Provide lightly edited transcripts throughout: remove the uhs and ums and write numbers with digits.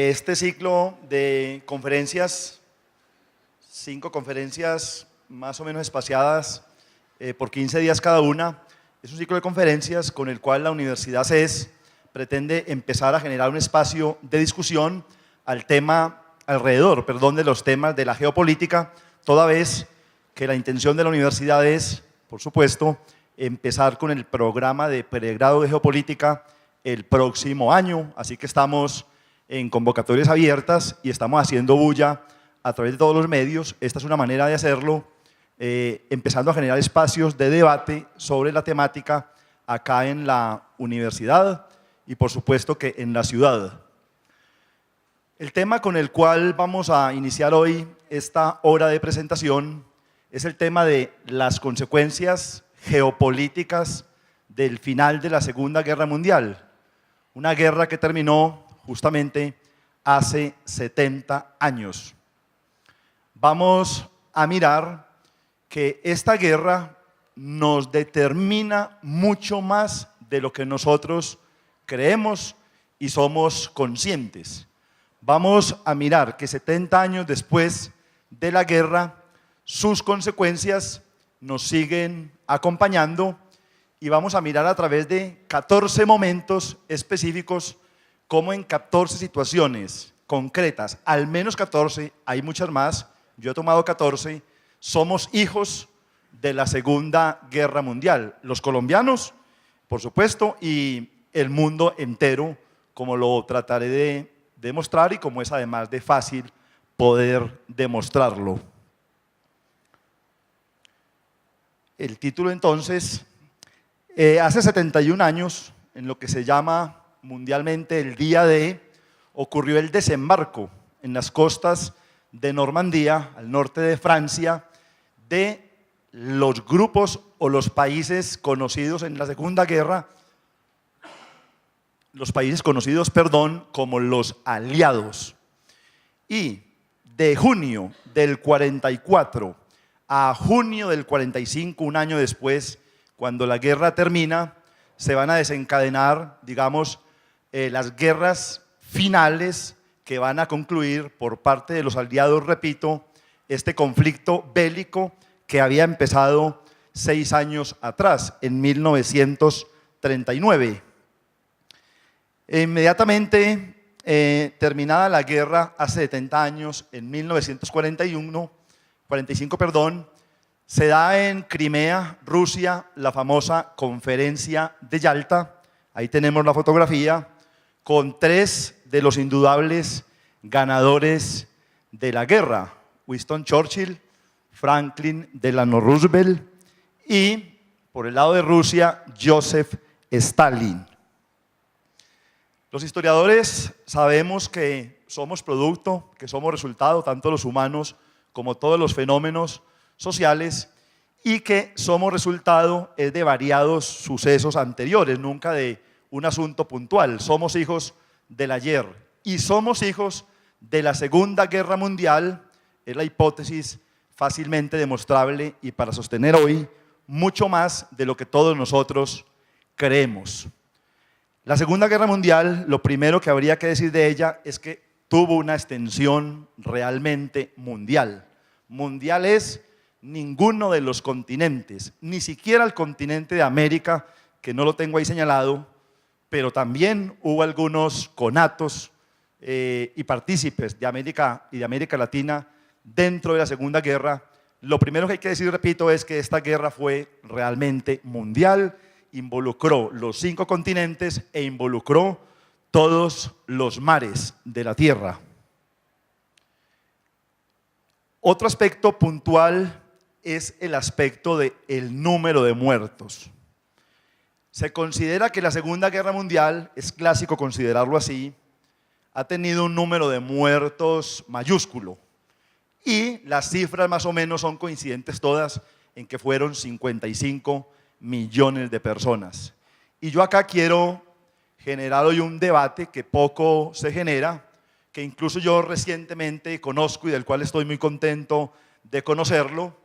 Este ciclo de conferencias, 5 conferencias más o menos espaciadas por 15 días cada una, es un ciclo de conferencias con el cual la Universidad CES pretende empezar a generar un espacio de discusión alrededor de los temas de la geopolítica, toda vez que la intención de la universidad es, por supuesto, empezar con el programa de pregrado de geopolítica el próximo año, así que estamos en convocatorias abiertas y estamos haciendo bulla a través de todos los medios. Esta es una manera de hacerlo, empezando a generar espacios de debate sobre la temática acá en la universidad y por supuesto que en la ciudad. El tema con el cual vamos a iniciar hoy esta hora de presentación es el tema de las consecuencias geopolíticas del final de la Segunda Guerra Mundial, una guerra que terminó justamente hace 70 años. Vamos a mirar que esta guerra nos determina mucho más de lo que nosotros creemos y somos conscientes. Vamos a mirar que 70 años después de la guerra, sus consecuencias nos siguen acompañando y vamos a mirar a través de 14 momentos específicos cómo en 14 situaciones concretas, al menos 14, hay muchas más, yo he tomado 14, somos hijos de la Segunda Guerra Mundial. Los colombianos, por supuesto, y el mundo entero, como lo trataré de demostrar y como es además de fácil poder demostrarlo. El título entonces, hace 71 años, en lo que se llama mundialmente el Día D, ocurrió el desembarco en las costas de Normandía, al norte de Francia, de los grupos o los países conocidos en la Segunda Guerra, los países conocidos, como los aliados. Y de junio del 44 a junio del 45, un año después, cuando la guerra termina, se van a desencadenar, digamos, las guerras finales que van a concluir por parte de los aliados, repito, este conflicto bélico que había empezado 6 años atrás, en 1939. Inmediatamente terminada la guerra, hace 70 años, en 1945, se da en Crimea, Rusia, la famosa Conferencia de Yalta. Ahí tenemos la fotografía con 3 de los indudables ganadores de la guerra: Winston Churchill, Franklin Delano Roosevelt y, por el lado de Rusia, Joseph Stalin. Los historiadores sabemos que somos producto, que somos resultado, tanto los humanos como todos los fenómenos sociales, y que somos resultado de variados sucesos anteriores, nunca de un asunto puntual. Somos hijos del ayer y somos hijos de la Segunda Guerra Mundial, es la hipótesis fácilmente demostrable y para sostener hoy mucho más de lo que todos nosotros creemos. La Segunda Guerra Mundial, lo primero que habría que decir de ella es que tuvo una extensión realmente mundial. Mundial es ninguno de los continentes, ni siquiera el continente de América, que no lo tengo ahí señalado, pero también hubo algunos conatos y partícipes de América y de América Latina dentro de la Segunda Guerra. Lo primero que hay que decir, repito, es que esta guerra fue realmente mundial, involucró los 5 continentes e involucró todos los mares de la Tierra. Otro aspecto puntual es el aspecto del número de muertos. Se considera que la Segunda Guerra Mundial, es clásico considerarlo así, ha tenido un número de muertos mayúsculo y las cifras más o menos son coincidentes todas en que fueron 55 millones de personas. Y yo acá quiero generar hoy un debate que poco se genera, que incluso yo recientemente conozco y del cual estoy muy contento de conocerlo,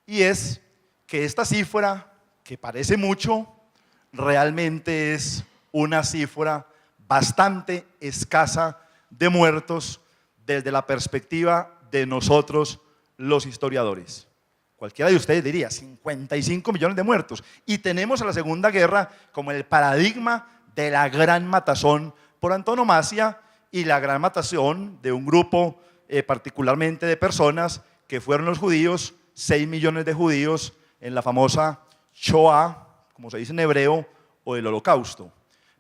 y es que esta cifra, que parece mucho, realmente es una cifra bastante escasa de muertos desde la perspectiva de nosotros los historiadores. Cualquiera de ustedes diría 55 millones de muertos. Y tenemos a la Segunda Guerra como el paradigma de la gran matazón por antonomasia y la gran matazón de un grupo particularmente de personas que fueron los judíos, 6 millones de judíos en la famosa Shoah, como se dice en hebreo, o el Holocausto.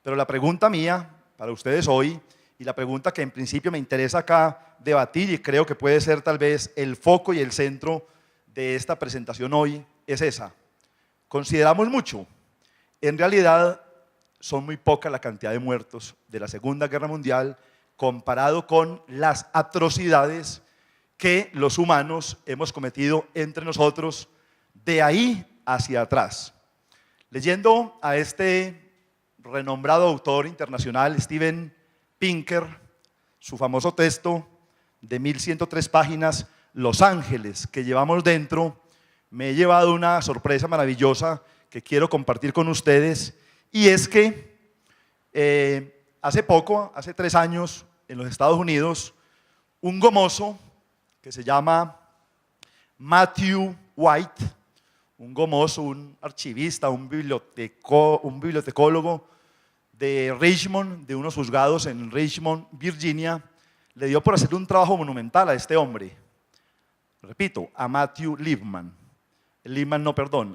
Pero la pregunta mía para ustedes hoy, y la pregunta que en principio me interesa acá debatir y creo que puede ser tal vez el foco y el centro de esta presentación hoy, es esa. ¿Consideramos mucho? En realidad son muy poca la cantidad de muertos de la Segunda Guerra Mundial comparado con las atrocidades que los humanos hemos cometido entre nosotros de ahí hacia atrás. Leyendo a este renombrado autor internacional, Steven Pinker, su famoso texto de 1103 páginas, Los Ángeles que llevamos dentro, me he llevado una sorpresa maravillosa que quiero compartir con ustedes, y es que hace poco, hace 3 años, en los Estados Unidos, un gomoso que se llama Matthew White, un gomoso, un archivista, un bibliotecólogo de Richmond, de unos juzgados en Richmond, Virginia, le dio por hacer un trabajo monumental a este hombre. Repito, a Matthew Liebman,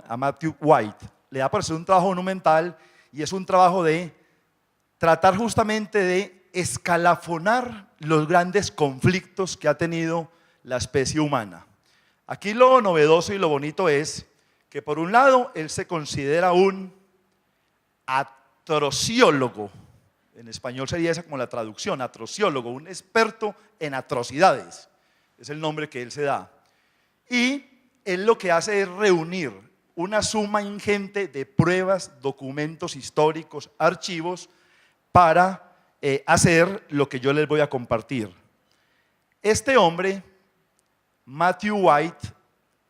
a Matthew White, le da por hacer un trabajo monumental, y es un trabajo de tratar justamente de escalafonar los grandes conflictos que ha tenido la especie humana. Aquí lo novedoso y lo bonito es que por un lado él se considera un atrociólogo, en español sería esa como la traducción, atrociólogo, un experto en atrocidades, es el nombre que él se da. Y él lo que hace es reunir una suma ingente de pruebas, documentos históricos, archivos, para hacer lo que yo les voy a compartir. Este hombre, Matthew White,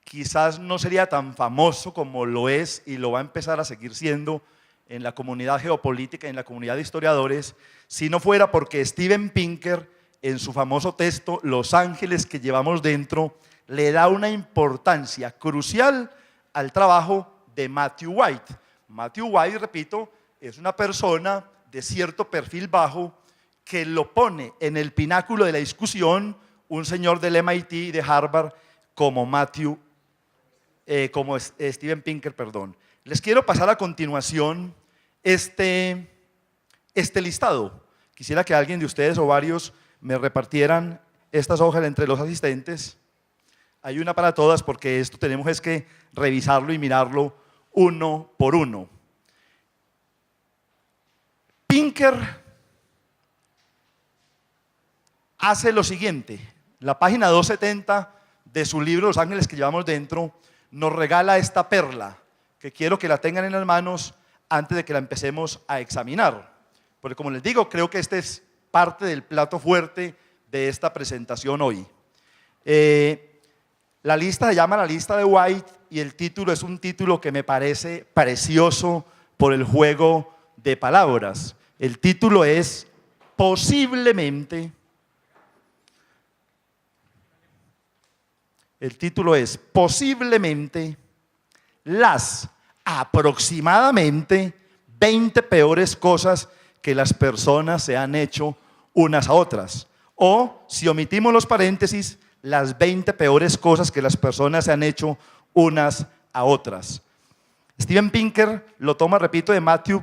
quizás no sería tan famoso como lo es y lo va a empezar a seguir siendo en la comunidad geopolítica y en la comunidad de historiadores, si no fuera porque Steven Pinker, en su famoso texto Los Ángeles que llevamos dentro, le da una importancia crucial al trabajo de Matthew White. Matthew White, repito, es una persona de cierto perfil bajo que lo pone en el pináculo de la discusión un señor del MIT y de Harvard como Steven Pinker, perdón. Les quiero pasar a continuación este listado. Quisiera que alguien de ustedes o varios me repartieran estas hojas entre los asistentes. Hay una para todas porque esto tenemos es que revisarlo y mirarlo uno por uno. Pinker hace lo siguiente. La página 270 de su libro Los Ángeles que llevamos dentro nos regala esta perla que quiero que la tengan en las manos antes de que la empecemos a examinar, porque como les digo, creo que este es parte del plato fuerte de esta presentación hoy. La lista se llama la lista de White y el título es un título que me parece precioso por el juego de palabras. El título es posiblemente las aproximadamente 20 peores cosas que las personas se han hecho unas a otras. O, si omitimos los paréntesis, las 20 peores cosas que las personas se han hecho unas a otras. Steven Pinker lo toma, repito, de Matthew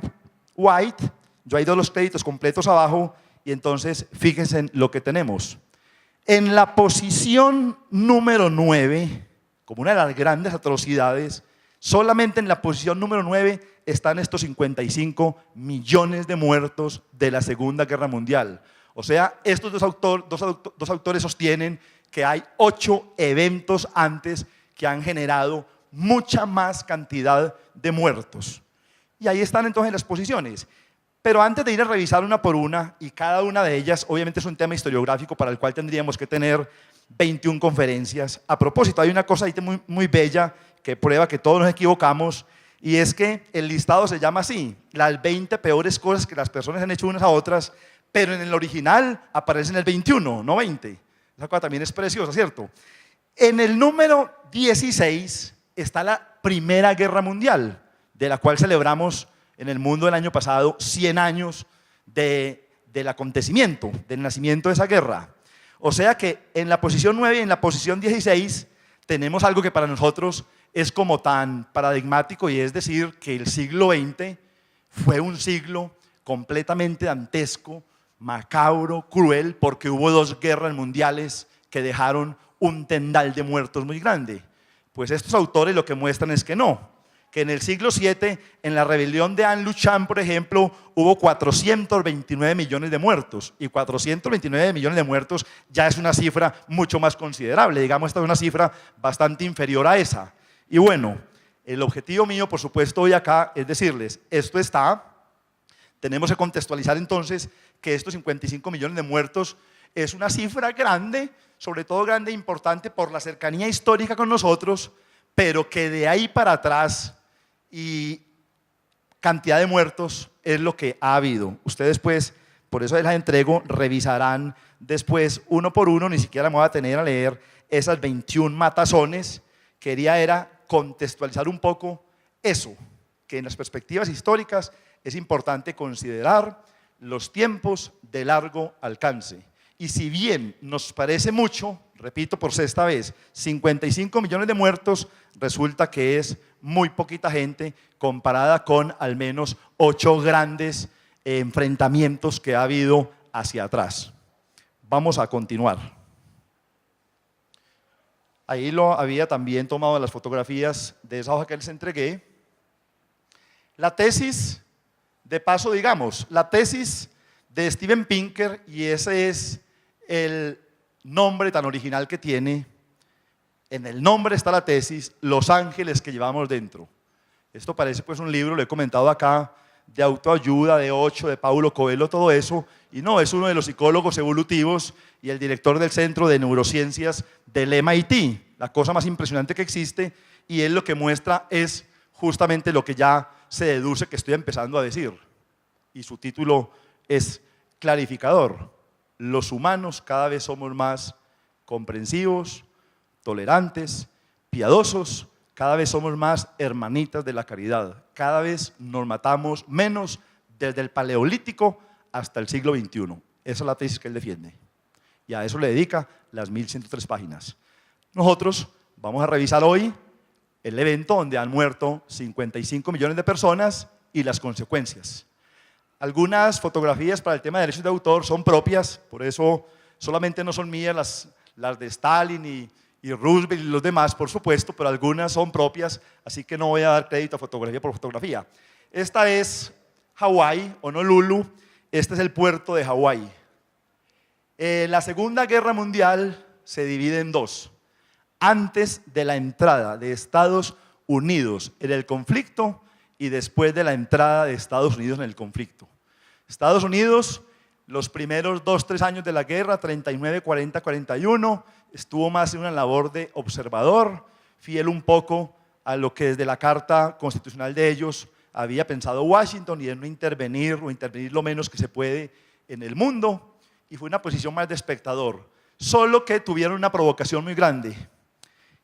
White. Yo he ido los créditos completos abajo y entonces fíjense en lo que tenemos. En la posición número 9, como una de las grandes atrocidades, solamente en la posición número 9 están estos 55 millones de muertos de la Segunda Guerra Mundial. O sea, estos dos autores sostienen que hay 8 eventos antes que han generado mucha más cantidad de muertos. Y ahí están entonces las posiciones. Pero antes de ir a revisar una por una, y cada una de ellas obviamente es un tema historiográfico para el cual tendríamos que tener 21 conferencias. A propósito, hay una cosa ahí muy, muy bella que prueba que todos nos equivocamos, y es que el listado se llama así, las 20 peores cosas que las personas han hecho unas a otras, pero en el original aparece en el 21, no 20. Esa cosa también es preciosa, ¿cierto? En el número 16 está la Primera Guerra Mundial, de la cual celebramos en el mundo el año pasado 100 años del acontecimiento, del nacimiento de esa guerra. O sea que en la posición 9 y en la posición 16 tenemos algo que para nosotros es como tan paradigmático, y es decir que el siglo XX fue un siglo completamente dantesco, macabro, cruel, porque hubo 2 guerras mundiales que dejaron un tendal de muertos muy grande. Pues estos autores lo que muestran es que no, que en el siglo VII, en la rebelión de An-Luchan, por ejemplo, hubo 429 millones de muertos, y 429 millones de muertos ya es una cifra mucho más considerable. Digamos, esta es una cifra bastante inferior a esa. Y bueno, el objetivo mío, por supuesto, hoy acá es decirles, esto está, tenemos que contextualizar entonces que estos 55 millones de muertos es una cifra grande, sobre todo grande e importante por la cercanía histórica con nosotros, pero que de ahí para atrás y cantidad de muertos es lo que ha habido. Ustedes pues, por eso les entrego, revisarán después uno por uno, ni siquiera me voy a tener a leer esas 21 matazones. Quería era contextualizar un poco eso, que en las perspectivas históricas es importante considerar los tiempos de largo alcance. Y si bien nos parece mucho, repito por sexta vez, 55 millones de muertos, resulta que es muy poquita gente comparada con al menos 8 grandes enfrentamientos que ha habido hacia atrás. Vamos a continuar. Ahí lo había también tomado las fotografías de esa hoja que les entregué. La tesis, de paso digamos, la tesis de Steven Pinker, y ese es el nombre tan original que tiene. En el nombre está la tesis, Los ángeles que llevamos dentro. Esto parece pues un libro, lo he comentado acá, de autoayuda, de Osho, de Paulo Coelho, todo eso, y no, es uno de los psicólogos evolutivos y el director del Centro de Neurociencias del MIT, la cosa más impresionante que existe, y él lo que muestra es justamente lo que ya se deduce que estoy empezando a decir, y su título es clarificador. Los humanos cada vez somos más comprensivos, tolerantes, piadosos, cada vez somos más hermanitas de la caridad, cada vez nos matamos menos desde el Paleolítico hasta el siglo XXI. Esa es la tesis que él defiende, y a eso le dedica las 1103 páginas. Nosotros vamos a revisar hoy el evento donde han muerto 55 millones de personas y las consecuencias. Algunas fotografías para el tema de derechos de autor son propias, por eso solamente no son mías las de Stalin y Roosevelt y los demás, por supuesto, pero algunas son propias, así que no voy a dar crédito a fotografía por fotografía. Esta es Hawái, Honolulu, este es el puerto de Hawái. La Segunda Guerra Mundial se divide en 2. Antes de la entrada de Estados Unidos en el conflicto y después de la entrada de Estados Unidos en el conflicto. Estados Unidos, los primeros 2-3 años de la guerra, 39, 40, 41, estuvo más en una labor de observador, fiel un poco a lo que desde la Carta Constitucional de ellos había pensado Washington, y en no intervenir o intervenir lo menos que se puede en el mundo, y fue una posición más de espectador. Solo que tuvieron una provocación muy grande.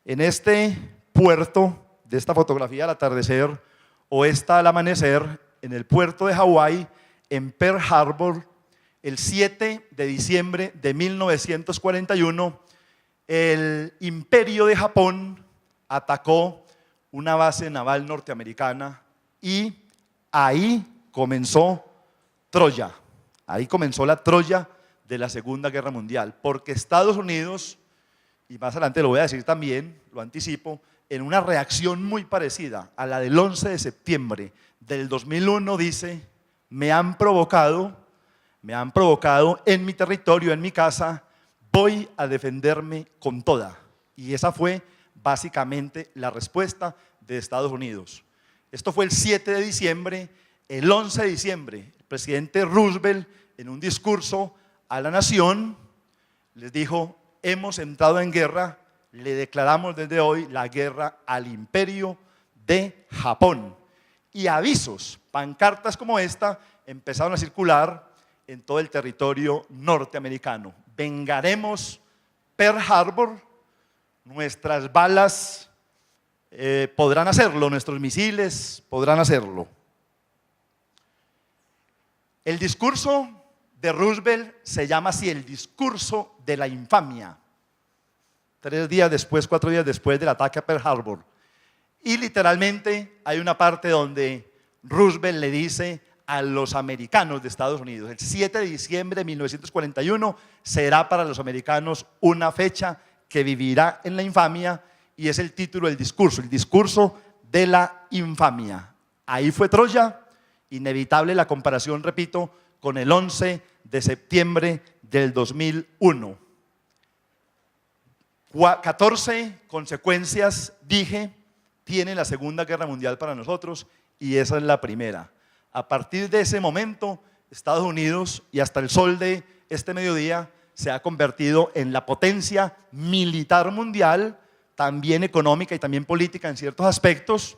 En este puerto, de esta fotografía al atardecer, o esta al amanecer, en el puerto de Hawái, en Pearl Harbor, el 7 de diciembre de 1941, el Imperio de Japón atacó una base naval norteamericana, y ahí comenzó Troya. Ahí comenzó la Troya de la Segunda Guerra Mundial, porque Estados Unidos, y más adelante lo voy a decir también, lo anticipo, en una reacción muy parecida a la del 11 de septiembre del 2001, dice: me han provocado en mi territorio, en mi casa, voy a defenderme con toda. Y esa fue básicamente la respuesta de Estados Unidos. Esto fue el 7 de diciembre, el 11 de diciembre, el presidente Roosevelt, en un discurso a la nación, les dijo: hemos entrado en guerra, le declaramos desde hoy la guerra al Imperio de Japón. Y avisos, pancartas como esta, empezaron a circular en todo el territorio norteamericano. Vengaremos Pearl Harbor, nuestras balas podrán hacerlo, nuestros misiles podrán hacerlo. El discurso de Roosevelt se llama así, el discurso de la infamia. 3 días después, 4 días después del ataque a Pearl Harbor. Y literalmente hay una parte donde Roosevelt le dice a los americanos de Estados Unidos, el 7 de diciembre de 1941 será para los americanos una fecha que vivirá en la infamia, y es el título del discurso, el discurso de la infamia. Ahí fue Troya, inevitable la comparación, repito, con el 11 de septiembre del 2001. 14 consecuencias, dije, tiene la Segunda Guerra Mundial para nosotros, y esa es la primera. A partir de ese momento, Estados Unidos, y hasta el sol de este mediodía, se ha convertido en la potencia militar mundial, también económica y también política en ciertos aspectos,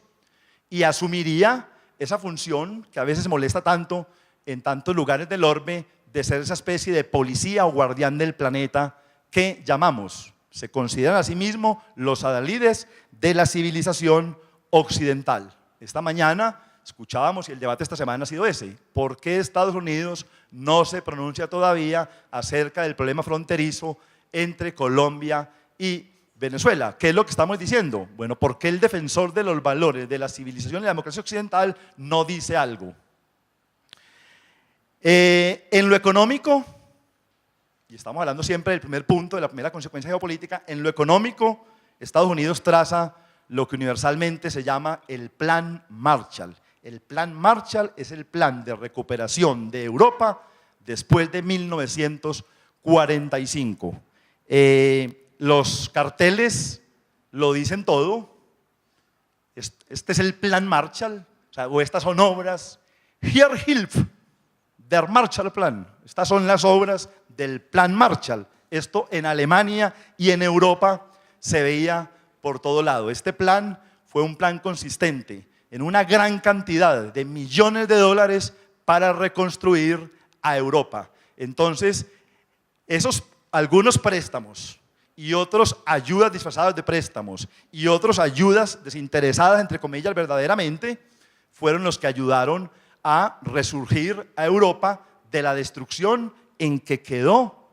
y asumiría esa función que a veces molesta tanto en tantos lugares del orbe, de ser esa especie de policía o guardián del planeta que llamamos, se consideran a sí mismos los adalides de la civilización occidental. Esta mañana escuchábamos, y el debate esta semana ha sido ese: ¿por qué Estados Unidos no se pronuncia todavía acerca del problema fronterizo entre Colombia y Venezuela? ¿Qué es lo que estamos diciendo? Bueno, ¿por qué el defensor de los valores de la civilización y la democracia occidental no dice algo? En lo económico, y estamos hablando siempre del primer punto, de la primera consecuencia geopolítica, en lo económico, Estados Unidos traza lo que universalmente se llama el Plan Marshall. El Plan Marshall es el plan de recuperación de Europa después de 1945. Los carteles lo dicen todo. Este es el Plan Marshall, o estas son obras. Hier Hilf der Marshallplan. Estas son las obras del Plan Marshall. Esto en Alemania y en Europa se veía por todo lado. Este plan fue un plan consistente en una gran cantidad de millones de dólares para reconstruir a Europa. Entonces, esos algunos préstamos y otros ayudas disfrazadas de préstamos y otros ayudas desinteresadas, entre comillas, verdaderamente, fueron los que ayudaron a resurgir a Europa de la destrucción en que quedó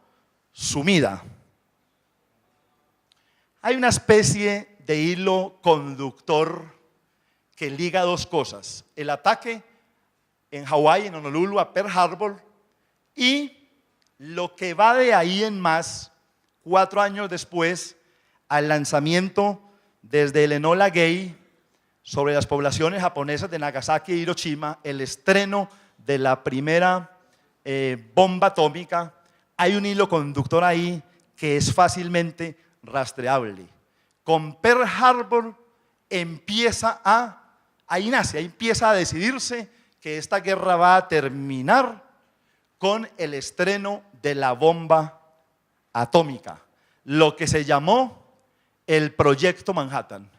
sumida. Hay una especie de hilo conductor que liga dos cosas: el ataque en Hawái, en Honolulu, a Pearl Harbor, y lo que va de ahí en más, 4 años después, al lanzamiento desde el Enola Gay sobre las poblaciones japonesas de Nagasaki y Hiroshima, el estreno de la primera bomba atómica. Hay un hilo conductor ahí que es fácilmente rastreable. Con Pearl Harbor ahí empieza a decidirse que esta guerra va a terminar con el estreno de la bomba atómica, lo que se llamó el Proyecto Manhattan.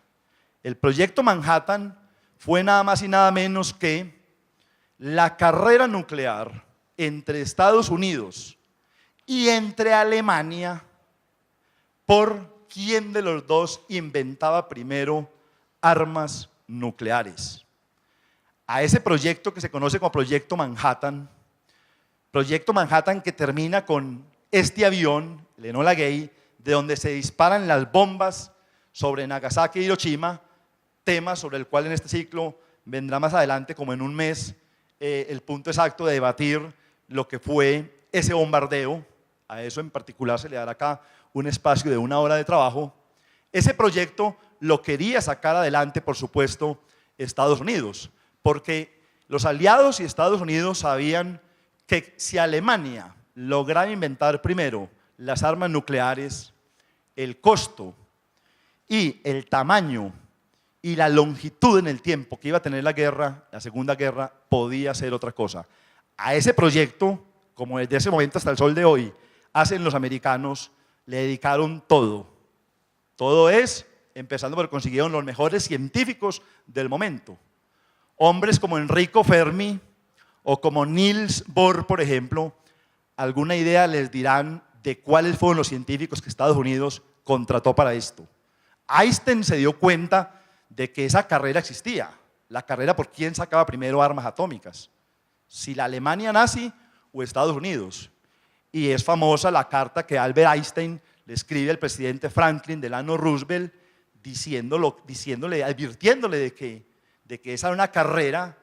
El Proyecto Manhattan fue nada más y nada menos que la carrera nuclear entre Estados Unidos y entre Alemania por quién de los dos inventaba primero armas nucleares. A ese proyecto que se conoce como Proyecto Manhattan que termina con este avión, el Enola Gay, de donde se disparan las bombas sobre Nagasaki y Hiroshima, tema sobre el cual en este ciclo vendrá más adelante, como en un mes, el punto exacto de debatir lo que fue ese bombardeo. A eso en particular se le dará acá un espacio de 1 hora de trabajo. Ese proyecto lo quería sacar adelante, por supuesto, Estados Unidos, porque los aliados y Estados Unidos sabían que si Alemania lograba inventar primero las armas nucleares, el costo y el tamaño y la longitud en el tiempo que iba a tener la guerra, la Segunda Guerra, podía ser otra cosa. A ese proyecto, como desde ese momento hasta el sol de hoy, hacen los americanos, le dedicaron todo. Todo es, empezando por consiguieron los mejores científicos del momento. Hombres como Enrico Fermi o como Niels Bohr, por ejemplo, alguna idea les dirán de cuáles fueron los científicos que Estados Unidos contrató para esto. Einstein se dio cuenta de que esa carrera existía, la carrera por quién sacaba primero armas atómicas, si la Alemania nazi o Estados Unidos. Y es famosa la carta que Albert Einstein le escribe al presidente Franklin Delano Roosevelt advirtiéndole de que esa era una carrera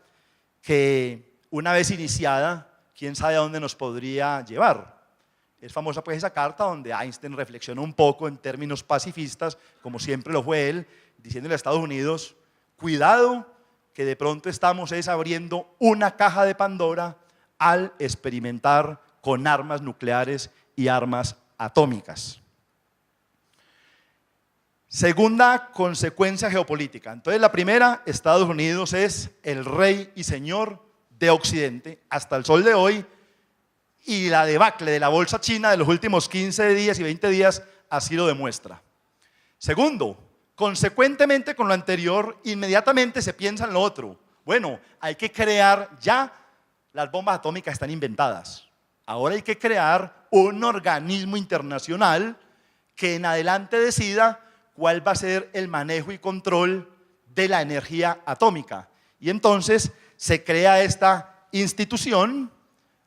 que una vez iniciada, quién sabe a dónde nos podría llevar. Es famosa pues esa carta donde Einstein reflexionó un poco en términos pacifistas, como siempre lo fue él, diciéndole a Estados Unidos, cuidado que de pronto estamos abriendo una caja de Pandora al experimentar con armas nucleares y armas atómicas. Segunda consecuencia geopolítica. Entonces la primera, Estados Unidos es el rey y señor de Occidente hasta el sol de hoy, y la debacle de la bolsa china de los últimos 15 días y 20 días así lo demuestra. Segundo, consecuentemente con lo anterior, inmediatamente se piensa en lo otro. Bueno, hay que crear ya, las bombas atómicas están inventadas. Ahora hay que crear un organismo internacional que en adelante decida cuál va a ser el manejo y control de la energía atómica. Y entonces se crea esta institución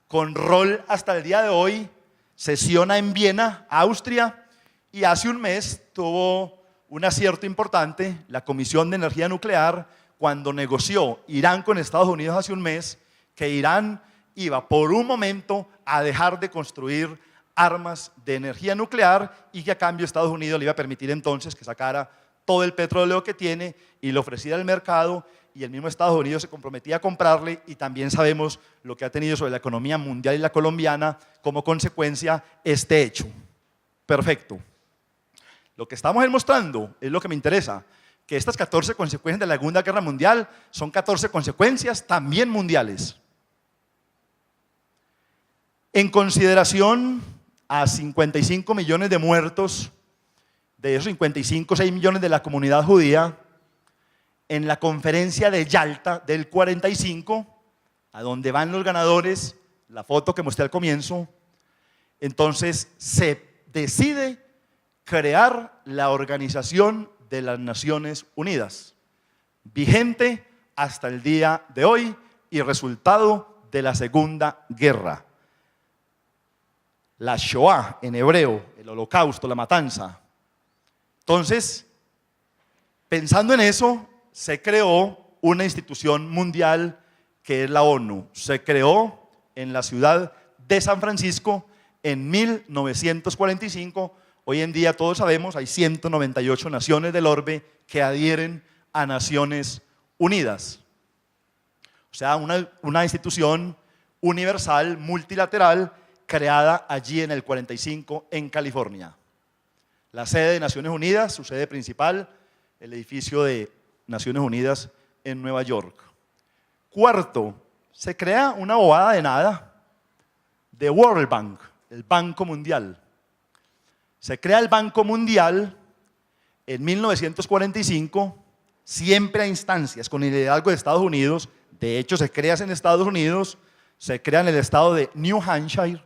con rol hasta el día de hoy, sesiona en Viena, Austria, y hace un mes tuvo un acierto importante, la Comisión de Energía Nuclear, cuando negoció Irán con Estados Unidos hace un mes, que Irán iba por un momento a dejar de construir armas de energía nuclear y que a cambio Estados Unidos le iba a permitir entonces que sacara todo el petróleo que tiene y lo ofreciera al mercado, y el mismo Estados Unidos se comprometía a comprarle, y también sabemos lo que ha tenido sobre la economía mundial y la colombiana como consecuencia este hecho. Perfecto. Lo que estamos demostrando es lo que me interesa, que estas 14 consecuencias de la Segunda Guerra Mundial son 14 consecuencias también mundiales. En consideración a 55 millones de muertos, de esos 55, 6 millones de la comunidad judía, en la conferencia de Yalta del 45, a donde van los ganadores, la foto que mostré al comienzo, entonces se decide crear la Organización de las Naciones Unidas, vigente hasta el día de hoy y resultado de la Segunda Guerra. La Shoah en hebreo, el holocausto, la matanza. Entonces, pensando en eso, se creó una institución mundial que es la ONU. Se creó en la ciudad de San Francisco en 1945. Hoy en día todos sabemos, hay 198 naciones del orbe que adhieren a Naciones Unidas. O sea, una institución universal, multilateral, creada allí en el 45 en California. La sede de Naciones Unidas, su sede principal, el edificio de Naciones Unidas en Nueva York. Cuarto, se crea una bobada de nada, de World Bank, el Banco Mundial. Se crea el Banco Mundial en 1945, siempre a instancias con el liderazgo de Estados Unidos. De hecho, se crea en Estados Unidos, se crea en el estado de New Hampshire,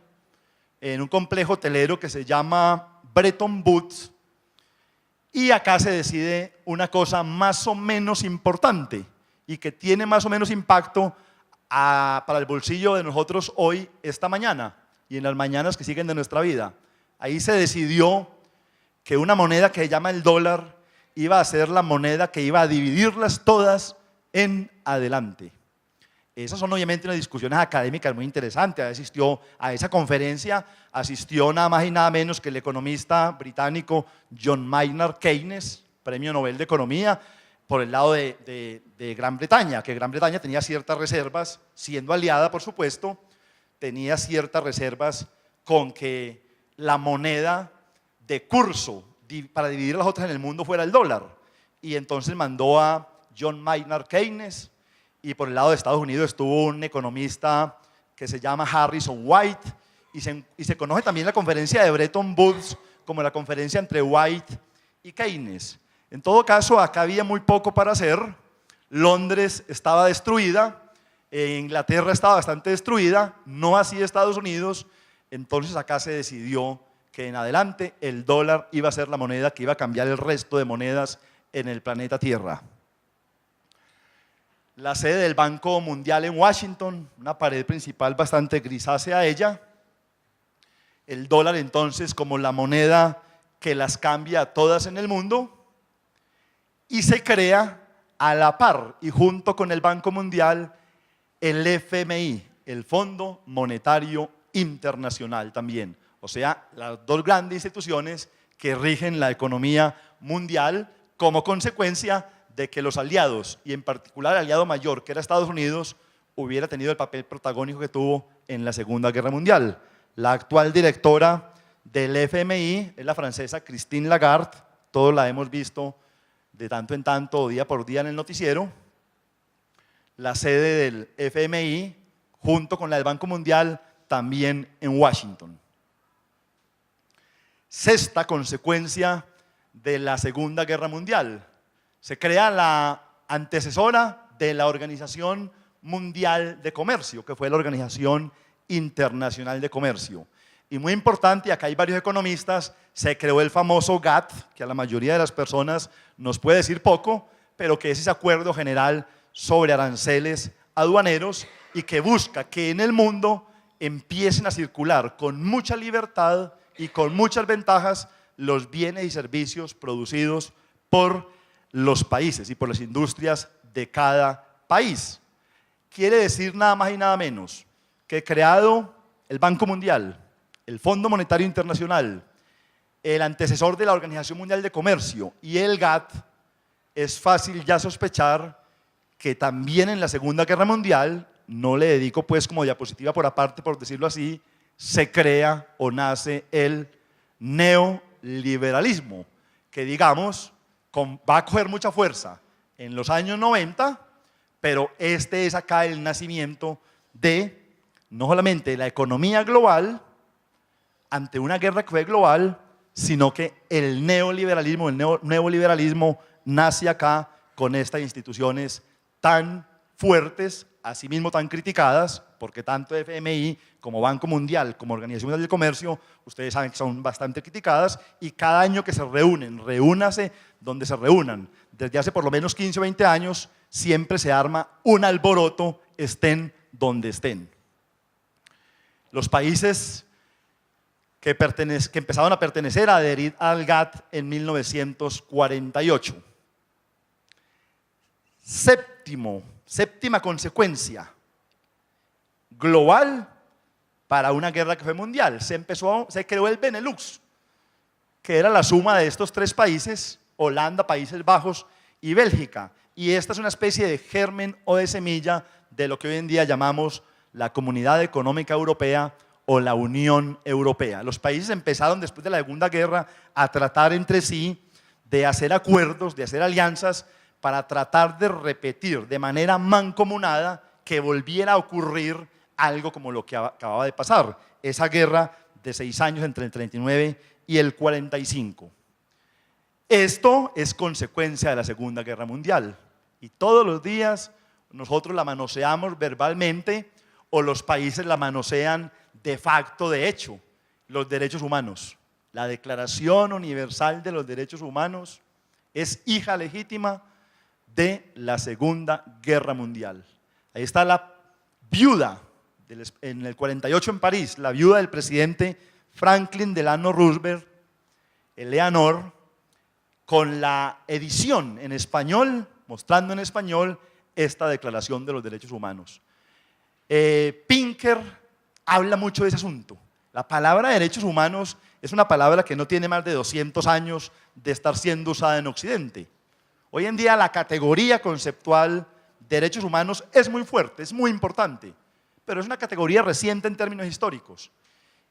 en un complejo hotelero que se llama Bretton Woods, y acá se decide una cosa más o menos importante y que tiene más o menos impacto para el bolsillo de nosotros hoy, esta mañana, y en las mañanas que siguen de nuestra vida. Ahí se decidió que una moneda que se llama el dólar iba a ser la moneda que iba a dividirlas todas en adelante. Esas son obviamente unas discusiones académicas muy interesantes. Asistió a esa conferencia, asistió nada más y nada menos que el economista británico John Maynard Keynes, premio Nobel de Economía, por el lado de Gran Bretaña, que Gran Bretaña tenía ciertas reservas, siendo aliada por supuesto, tenía ciertas reservas con que la moneda de curso para dividir las otras en el mundo fuera el dólar. Y entonces mandó a John Maynard Keynes. Y por el lado de Estados Unidos estuvo un economista que se llama Harrison White, y se conoce también la conferencia de Bretton Woods como la conferencia entre White y Keynes. En todo caso, acá había muy poco para hacer. Londres estaba destruida, Inglaterra estaba bastante destruida, no así Estados Unidos. entonces acá se decidió que en adelante el dólar iba a ser la moneda que iba a cambiar el resto de monedas en el planeta Tierra. La sede del Banco Mundial en Washington, una pared principal bastante grisácea ella. El dólar entonces como la moneda que las cambia a todas en el mundo, y se crea a la par y junto con el Banco Mundial el FMI, el Fondo Monetario Internacional también. O sea, las dos grandes instituciones que rigen la economía mundial como consecuencia de que los aliados, y en particular el aliado mayor que era Estados Unidos, hubiera tenido el papel protagónico que tuvo en la Segunda Guerra Mundial. La actual directora del FMI es la francesa Christine Lagarde, todos la hemos visto de tanto en tanto, día por día en el noticiero. La sede del FMI, junto con la del Banco Mundial, también en Washington. Sexta consecuencia de la Segunda Guerra Mundial. Se crea la antecesora de la Organización Mundial de Comercio, que fue la Organización Internacional de Comercio. Y muy importante, y acá hay varios economistas, se creó el famoso GATT, que a la mayoría de las personas nos puede decir poco, pero que es ese acuerdo general sobre aranceles aduaneros y que busca que en el mundo empiecen a circular con mucha libertad y con muchas ventajas los bienes y servicios producidos por los países y por las industrias de cada país. Quiere decir nada más y nada menos que creado el Banco Mundial, el Fondo Monetario Internacional, el antecesor de la Organización Mundial de Comercio y el GATT, es fácil ya sospechar que también en la Segunda Guerra Mundial, no le dedico pues como diapositiva por aparte por decirlo así, se crea o nace el neoliberalismo, que digamos va a coger mucha fuerza en los años 90, pero este es acá el nacimiento de no solamente la economía global ante una guerra que fue global, sino que el neoliberalismo nace acá con estas instituciones tan fuertes, asimismo tan criticadas, porque tanto FMI como Banco Mundial, como Organización Mundial del Comercio, ustedes saben que son bastante criticadas, y cada año que se reúnen, reúnase donde se reúnan, desde hace por lo menos 15 o 20 años, siempre se arma un alboroto, estén donde estén. Los países que empezaron a pertenecer, a adherir al GATT en 1948. Séptima consecuencia global para una guerra que fue mundial. Se creó el Benelux, que era la suma de estos tres países, Holanda, Países Bajos y Bélgica. Y esta es una especie de germen o de semilla de lo que hoy en día llamamos la Comunidad Económica Europea o la Unión Europea. Los países empezaron después de la Segunda Guerra a tratar entre sí de hacer acuerdos, de hacer alianzas para tratar de repetir de manera mancomunada que volviera a ocurrir algo como lo que acababa de pasar, esa guerra de 6 años entre el 39 y el 45. Esto es consecuencia de la Segunda Guerra Mundial y todos los días nosotros la manoseamos verbalmente o los países la manosean de facto, de hecho, los derechos humanos. La Declaración Universal de los Derechos Humanos es hija legítima de la Segunda Guerra Mundial. Ahí está la viuda, en el 48 en París, la viuda del presidente Franklin Delano Roosevelt, Eleanor, con la edición en español, mostrando en español esta Declaración de los Derechos Humanos. Pinker habla mucho de ese asunto. La palabra derechos humanos es una palabra que no tiene más de 200 años de estar siendo usada en Occidente. Hoy en día la categoría conceptual derechos humanos es muy fuerte, es muy importante, pero es una categoría reciente en términos históricos.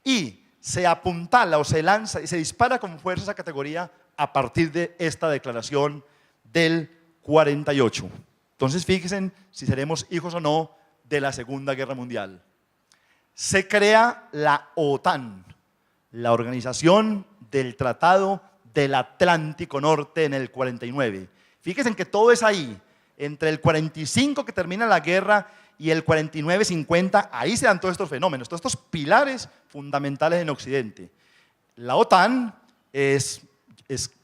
Y se apuntala o se lanza y se dispara con fuerza esa categoría a partir de esta declaración del 48. Entonces fíjense si seremos hijos o no de la Segunda Guerra Mundial. Se crea la OTAN, la Organización del Tratado del Atlántico Norte en el 49. Fíjense que todo es ahí, entre el 45 que termina la guerra y el 49-50, ahí se dan todos estos fenómenos, todos estos pilares fundamentales en Occidente. La OTAN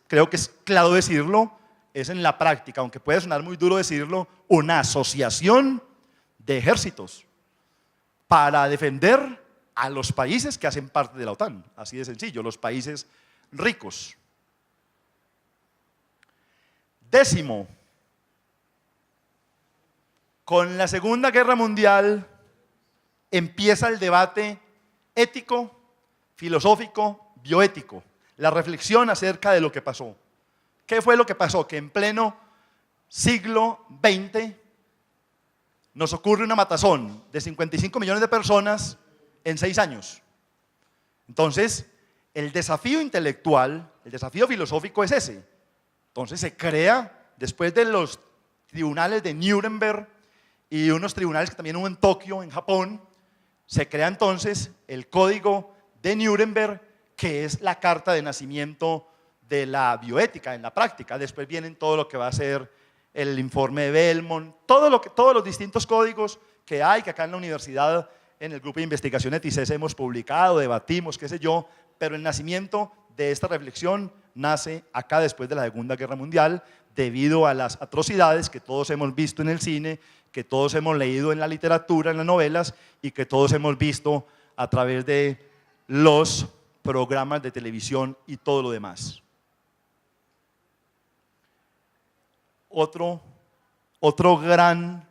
creo que es claro decirlo, es en la práctica, aunque puede sonar muy duro decirlo, una asociación de ejércitos para defender a los países que hacen parte de la OTAN, así de sencillo, los países ricos. Décimo, con la Segunda Guerra Mundial empieza el debate ético, filosófico, bioético, la reflexión acerca de lo que pasó. ¿Qué fue lo que pasó? Que en pleno siglo XX nos ocurre una matazón de 55 millones de personas en 6 años. Entonces, el desafío intelectual, el desafío filosófico es ese. Entonces se crea, después de los tribunales de Nuremberg y unos tribunales que también hubo en Tokio, en Japón, se crea entonces el Código de Nuremberg, que es la carta de nacimiento de la bioética en la práctica. Después vienen todo lo que va a ser el informe de Belmont, todos los distintos códigos que hay, que acá en la universidad, en el grupo de investigación ETICES hemos publicado, debatimos, qué sé yo, pero el nacimiento de esta reflexión nace acá después de la Segunda Guerra Mundial, debido a las atrocidades que todos hemos visto en el cine, que todos hemos leído en la literatura, en las novelas, y que todos hemos visto a través de los programas de televisión y todo lo demás. Otro gran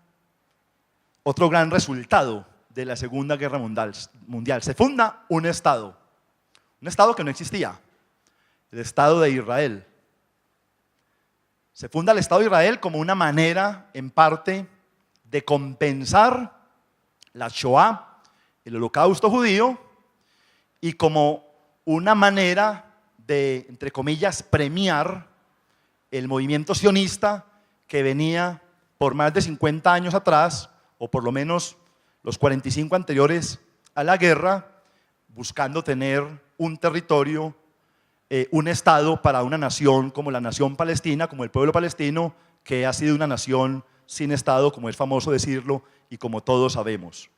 resultado de la Segunda Guerra Mundial. Se funda un Estado que no existía, el Estado de Israel. Se funda el Estado de Israel como una manera, en parte, de compensar la Shoah, el holocausto judío, y como una manera de, entre comillas, premiar el movimiento sionista que venía por más de 50 años atrás, o por lo menos los 45 anteriores a la guerra, buscando tener un territorio, un Estado para una nación como la nación palestina, como el pueblo palestino, que ha sido una nación sin Estado, como es famoso decirlo y como todos sabemos.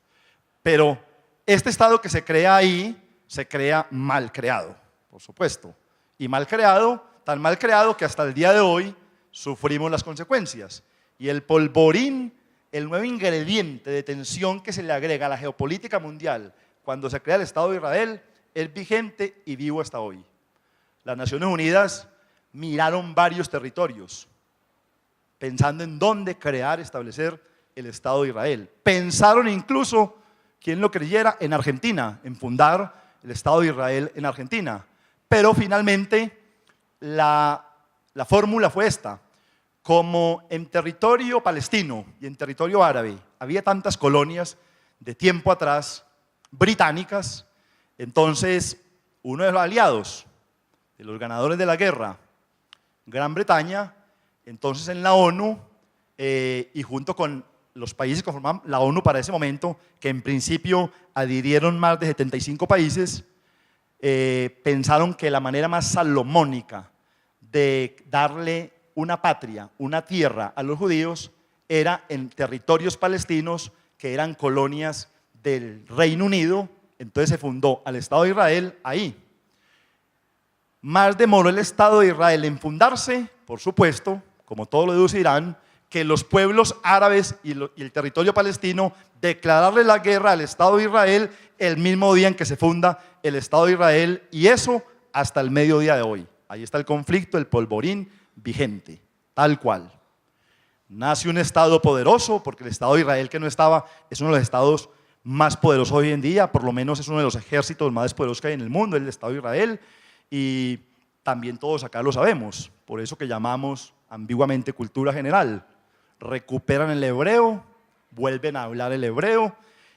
Pero este Estado que se crea ahí, se crea mal creado, por supuesto, y mal creado, tan mal creado que hasta el día de hoy sufrimos las consecuencias. Y el polvorín, el nuevo ingrediente de tensión que se le agrega a la geopolítica mundial cuando se crea el Estado de Israel, es vigente y vivo hasta hoy. Las Naciones Unidas miraron varios territorios, pensando en dónde crear, establecer el Estado de Israel. Pensaron incluso, quien lo creyera, en Argentina, en fundar el Estado de Israel en Argentina. Pero finalmente la fórmula fue esta. Como en territorio palestino y en territorio árabe había tantas colonias de tiempo atrás, británicas, entonces uno de los aliados, de los ganadores de la guerra, Gran Bretaña, entonces en la ONU, y junto con los países que formaban la ONU para ese momento, que en principio adhirieron más de 75 países, pensaron que la manera más salomónica de darle una patria, una tierra a los judíos era en territorios palestinos que eran colonias del Reino Unido. Entonces se fundó al Estado de Israel ahí. Más demoró el Estado de Israel en fundarse, por supuesto, como todos lo deducirán, que los pueblos árabes y el territorio palestino declararle la guerra al Estado de Israel el mismo día en que se funda el Estado de Israel, y eso hasta el mediodía de hoy. Ahí está el conflicto, el polvorín vigente, tal cual. Nace un Estado poderoso, porque el Estado de Israel que no estaba es uno de los estados más poderosos hoy en día, por lo menos es uno de los ejércitos más poderosos que hay en el mundo, el Estado de Israel, y también todos acá lo sabemos, por eso que llamamos ambiguamente cultura general. Recuperan el hebreo, vuelven a hablar el hebreo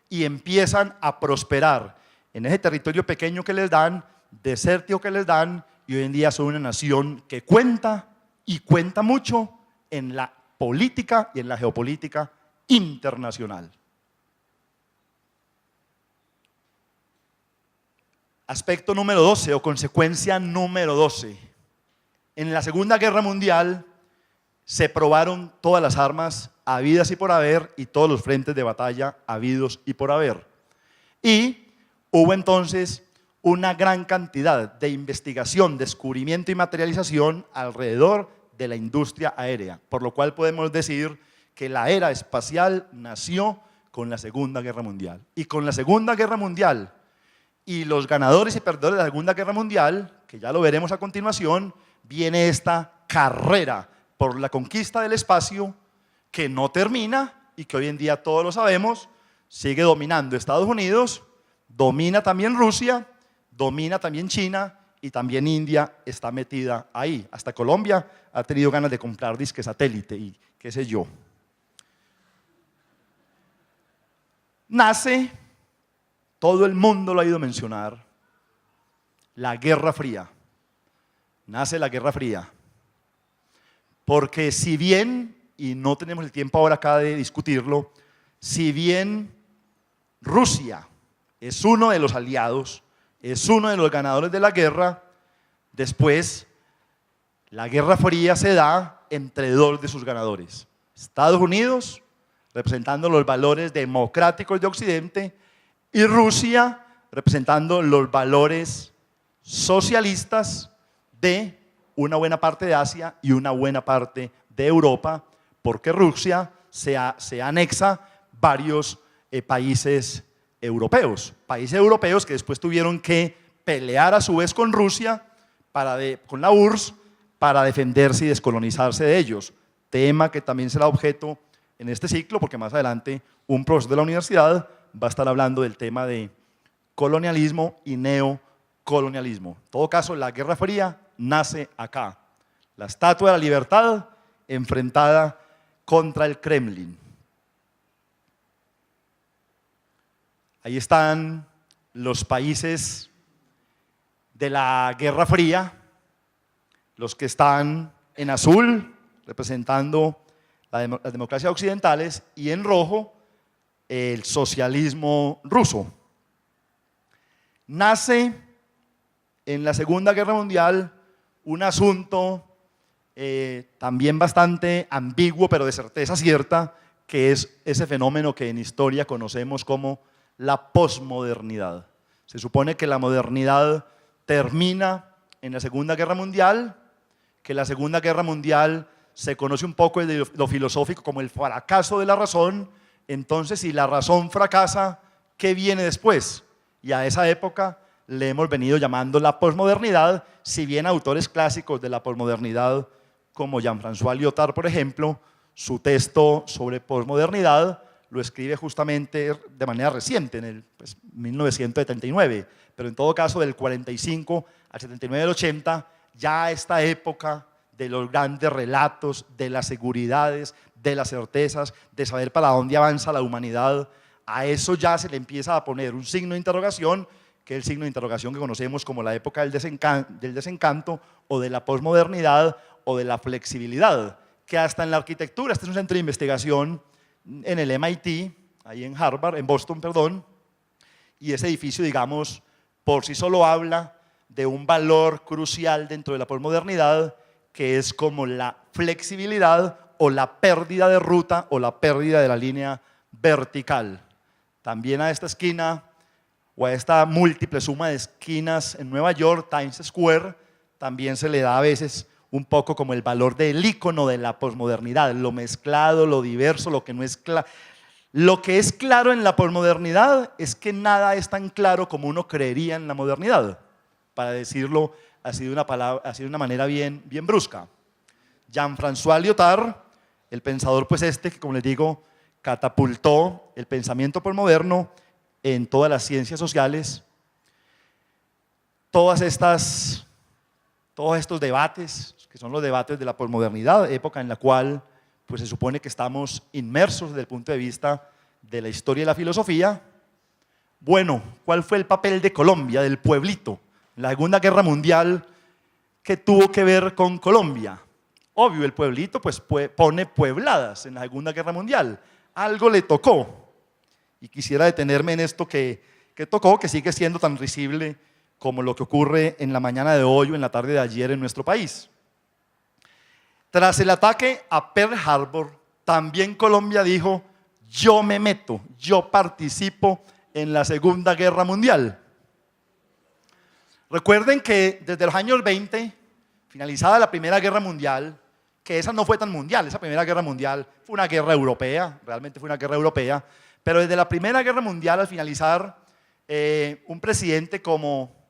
y empiezan a prosperar en ese territorio pequeño que les dan, desértico que les dan, y hoy en día son una nación que cuenta y cuenta mucho en la política y en la geopolítica internacional. Aspecto número 12 o consecuencia número 12. En la Segunda Guerra Mundial se probaron todas las armas habidas y por haber y todos los frentes de batalla habidos y por haber. Y hubo entonces una gran cantidad de investigación, descubrimiento y materialización alrededor de la industria aérea, por lo cual podemos decir que la era espacial nació con la Segunda Guerra Mundial. Y con la Segunda Guerra Mundial y los ganadores y perdedores de la Segunda Guerra Mundial, que ya lo veremos a continuación, viene esta carrera por la conquista del espacio que no termina y que hoy en día todos lo sabemos, sigue dominando Estados Unidos, domina también Rusia, domina también China y también India está metida ahí. Hasta Colombia ha tenido ganas de comprar disque satélite y qué sé yo. Nace, todo el mundo lo ha ido a mencionar, la Guerra Fría. Nace la Guerra Fría. Porque si bien, y no tenemos el tiempo ahora acá de discutirlo, si bien Rusia es uno de los aliados, es uno de los ganadores de la guerra, después la Guerra Fría se da entre dos de sus ganadores. Estados Unidos, representando los valores democráticos de Occidente, y Rusia, representando los valores socialistas de una buena parte de Asia y una buena parte de Europa, porque Rusia se anexa varios países europeos que después tuvieron que pelear a su vez con Rusia, con la URSS, para defenderse y descolonizarse de ellos, tema que también será objeto en este ciclo, porque más adelante un profesor de la universidad va a estar hablando del tema de colonialismo y neocolonialismo. En todo caso, la Guerra Fría nace acá, la Estatua de la Libertad enfrentada contra el Kremlin. Ahí están los países de la Guerra Fría, los que están en azul, representando las democracias occidentales, y en rojo, el socialismo ruso. Nace en la Segunda Guerra Mundial un asunto también bastante ambiguo, pero de certeza cierta, que es ese fenómeno que en historia conocemos como la posmodernidad. Se supone que la modernidad termina en la Segunda Guerra Mundial, que la Segunda Guerra Mundial se conoce un poco de lo filosófico como el fracaso de la razón. Entonces, si la razón fracasa, ¿qué viene después? Y a esa época le hemos venido llamando la posmodernidad, si bien autores clásicos de la posmodernidad, como Jean-François Lyotard, por ejemplo, su texto sobre posmodernidad lo escribe justamente de manera reciente, en el 1979, pero en todo caso del 45 al 79 del 80, ya esta época de los grandes relatos, de las seguridades, de las certezas, de saber para dónde avanza la humanidad, a eso ya se le empieza a poner un signo de interrogación, que es el signo de interrogación que conocemos como la época del desencanto o de la posmodernidad o de la flexibilidad, que hasta en la arquitectura, este es un centro de investigación en el MIT, ahí en Harvard, en Boston, perdón, y ese edificio, digamos, por sí solo habla de un valor crucial dentro de la posmodernidad, que es como la flexibilidad o la pérdida de ruta o la pérdida de la línea vertical. También a esta esquina o a esta múltiple suma de esquinas en Nueva York, Times Square, también se le da a veces un poco como el valor del ícono de la posmodernidad, lo mezclado, lo diverso, lo que no es claro. Lo que es claro en la posmodernidad es que nada es tan claro como uno creería en la modernidad, para decirlo así de una manera bien brusca. Jean-François Lyotard, el pensador que como les digo, catapultó el pensamiento posmoderno en todas las ciencias sociales, todos estos debates, que son los debates de la posmodernidad, época en la cual pues se supone que estamos inmersos desde el punto de vista de la historia y la filosofía. Bueno, ¿cuál fue el papel de Colombia, del pueblito, en la Segunda Guerra Mundial? ¿Qué tuvo que ver con Colombia? Obvio, el pueblito pues pone puebladas en la Segunda Guerra Mundial. Algo le tocó. Y quisiera detenerme en esto que tocó, que sigue siendo tan risible como lo que ocurre en la mañana de hoy o en la tarde de ayer en nuestro país. Tras el ataque a Pearl Harbor, también Colombia dijo: yo me meto, yo participo en la Segunda Guerra Mundial. Recuerden que desde los años 20, finalizada la Primera Guerra Mundial, que esa no fue tan mundial, esa Primera Guerra Mundial fue una guerra europea, realmente fue una guerra europea, pero desde la Primera Guerra Mundial, al finalizar, un presidente como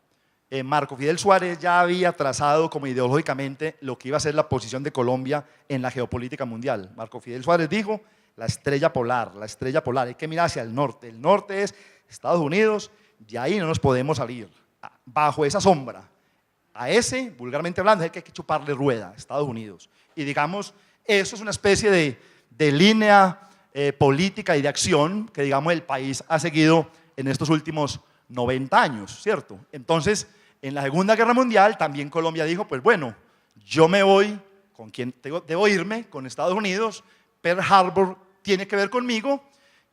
Marco Fidel Suárez ya había trazado como ideológicamente lo que iba a ser la posición de Colombia en la geopolítica mundial. Marco Fidel Suárez dijo: la estrella polar, hay que mirar hacia el norte es Estados Unidos, de ahí no nos podemos salir, bajo esa sombra. A ese, vulgarmente hablando, es que hay que chuparle rueda, Estados Unidos. Y digamos, eso es una especie de línea política y de acción que, digamos, el país ha seguido en estos últimos 90 años, ¿cierto? Entonces, en la Segunda Guerra Mundial también Colombia dijo: pues bueno, yo me voy, ¿con quién debo irme? Con Estados Unidos, Pearl Harbor tiene que ver conmigo,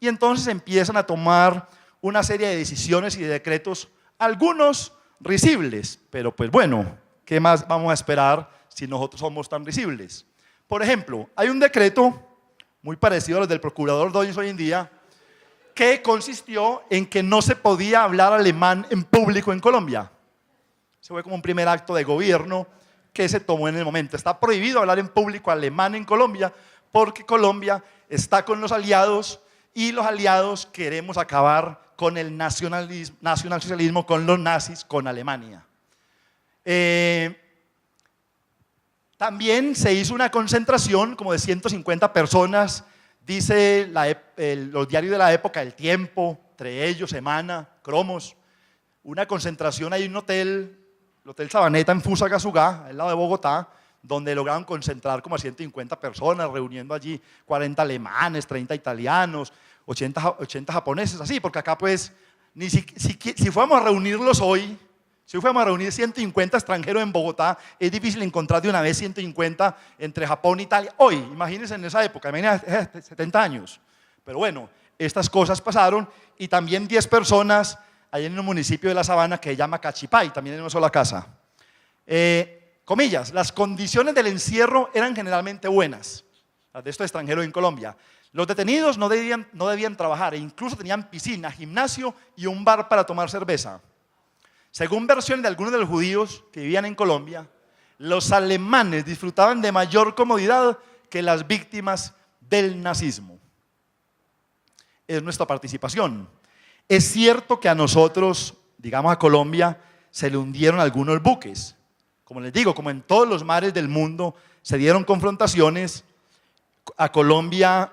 y entonces empiezan a tomar una serie de decisiones y de decretos, algunos risibles, pero pues bueno, ¿qué más vamos a esperar si nosotros somos tan risibles? Por ejemplo, hay un decreto muy parecido a los del procurador Ordóñez hoy en día, que consistió en que no se podía hablar alemán en público en Colombia. Ese fue como un primer acto de gobierno que se tomó en el momento. Está prohibido hablar en público alemán en Colombia porque Colombia está con los aliados y los aliados queremos acabar con el nacionalsocialismo, con los nazis, con Alemania. También se hizo una concentración como de 150 personas, dice los diarios de la época, El Tiempo, entre ellos Semana, Cromos, una concentración ahí en un hotel, el Hotel Sabaneta en Fusagasugá, al lado de Bogotá, donde lograron concentrar como a 150 personas, reuniendo allí 40 alemanes, 30 italianos, 80 japoneses, así, porque acá pues, si fuéramos a reunirlos hoy, si fuéramos a reunir 150 extranjeros en Bogotá, es difícil encontrar de una vez 150 entre Japón e Italia. Hoy, imagínense en esa época, imagínense 70 años. Pero bueno, estas cosas pasaron, y también 10 personas allá en un municipio de La Sabana que se llama Cachipay, también en una sola casa. Comillas, las condiciones del encierro eran generalmente buenas, las de estos extranjeros en Colombia. Los detenidos no debían trabajar, e incluso tenían piscina, gimnasio y un bar para tomar cerveza. Según versiones de algunos de los judíos que vivían en Colombia, los alemanes disfrutaban de mayor comodidad que las víctimas del nazismo. Es nuestra participación. Es cierto que a nosotros, digamos a Colombia, se le hundieron algunos buques. Como les digo, como en todos los mares del mundo se dieron confrontaciones. A Colombia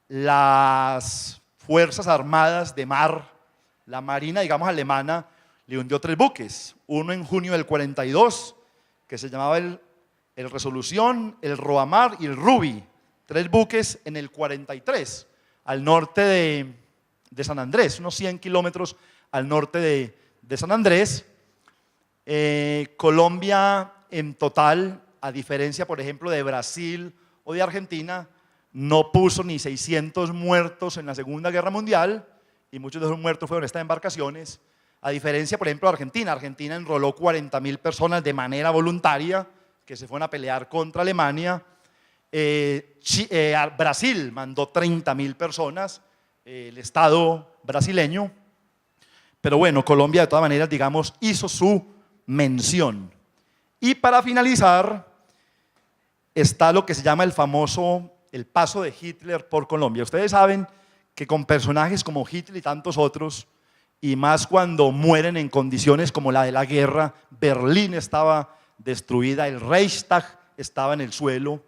las Fuerzas Armadas de Mar, la Marina, digamos, alemana, le hundió 3 buques. Uno en junio del 42, que se llamaba el Resolución, el Roamar y el Ruby. 3 buques en el 43, al norte de San Andrés, unos 100 kilómetros al norte de San Andrés. Colombia en total, a diferencia, por ejemplo, de Brasil o de Argentina, no puso ni 600 muertos en la Segunda Guerra Mundial, y muchos de esos muertos fueron estas embarcaciones. A diferencia, por ejemplo, de Argentina. Argentina enroló 40.000 personas de manera voluntaria que se fueron a pelear contra Alemania. Brasil mandó 30.000 personas, el Estado brasileño. Pero bueno, Colombia de todas maneras, digamos, hizo su mención. Y para finalizar, está lo que se llama el paso de Hitler por Colombia. Ustedes saben que con personajes como Hitler y tantos otros, y más cuando mueren en condiciones como la de la guerra, Berlín estaba destruida, el Reichstag estaba en el suelo.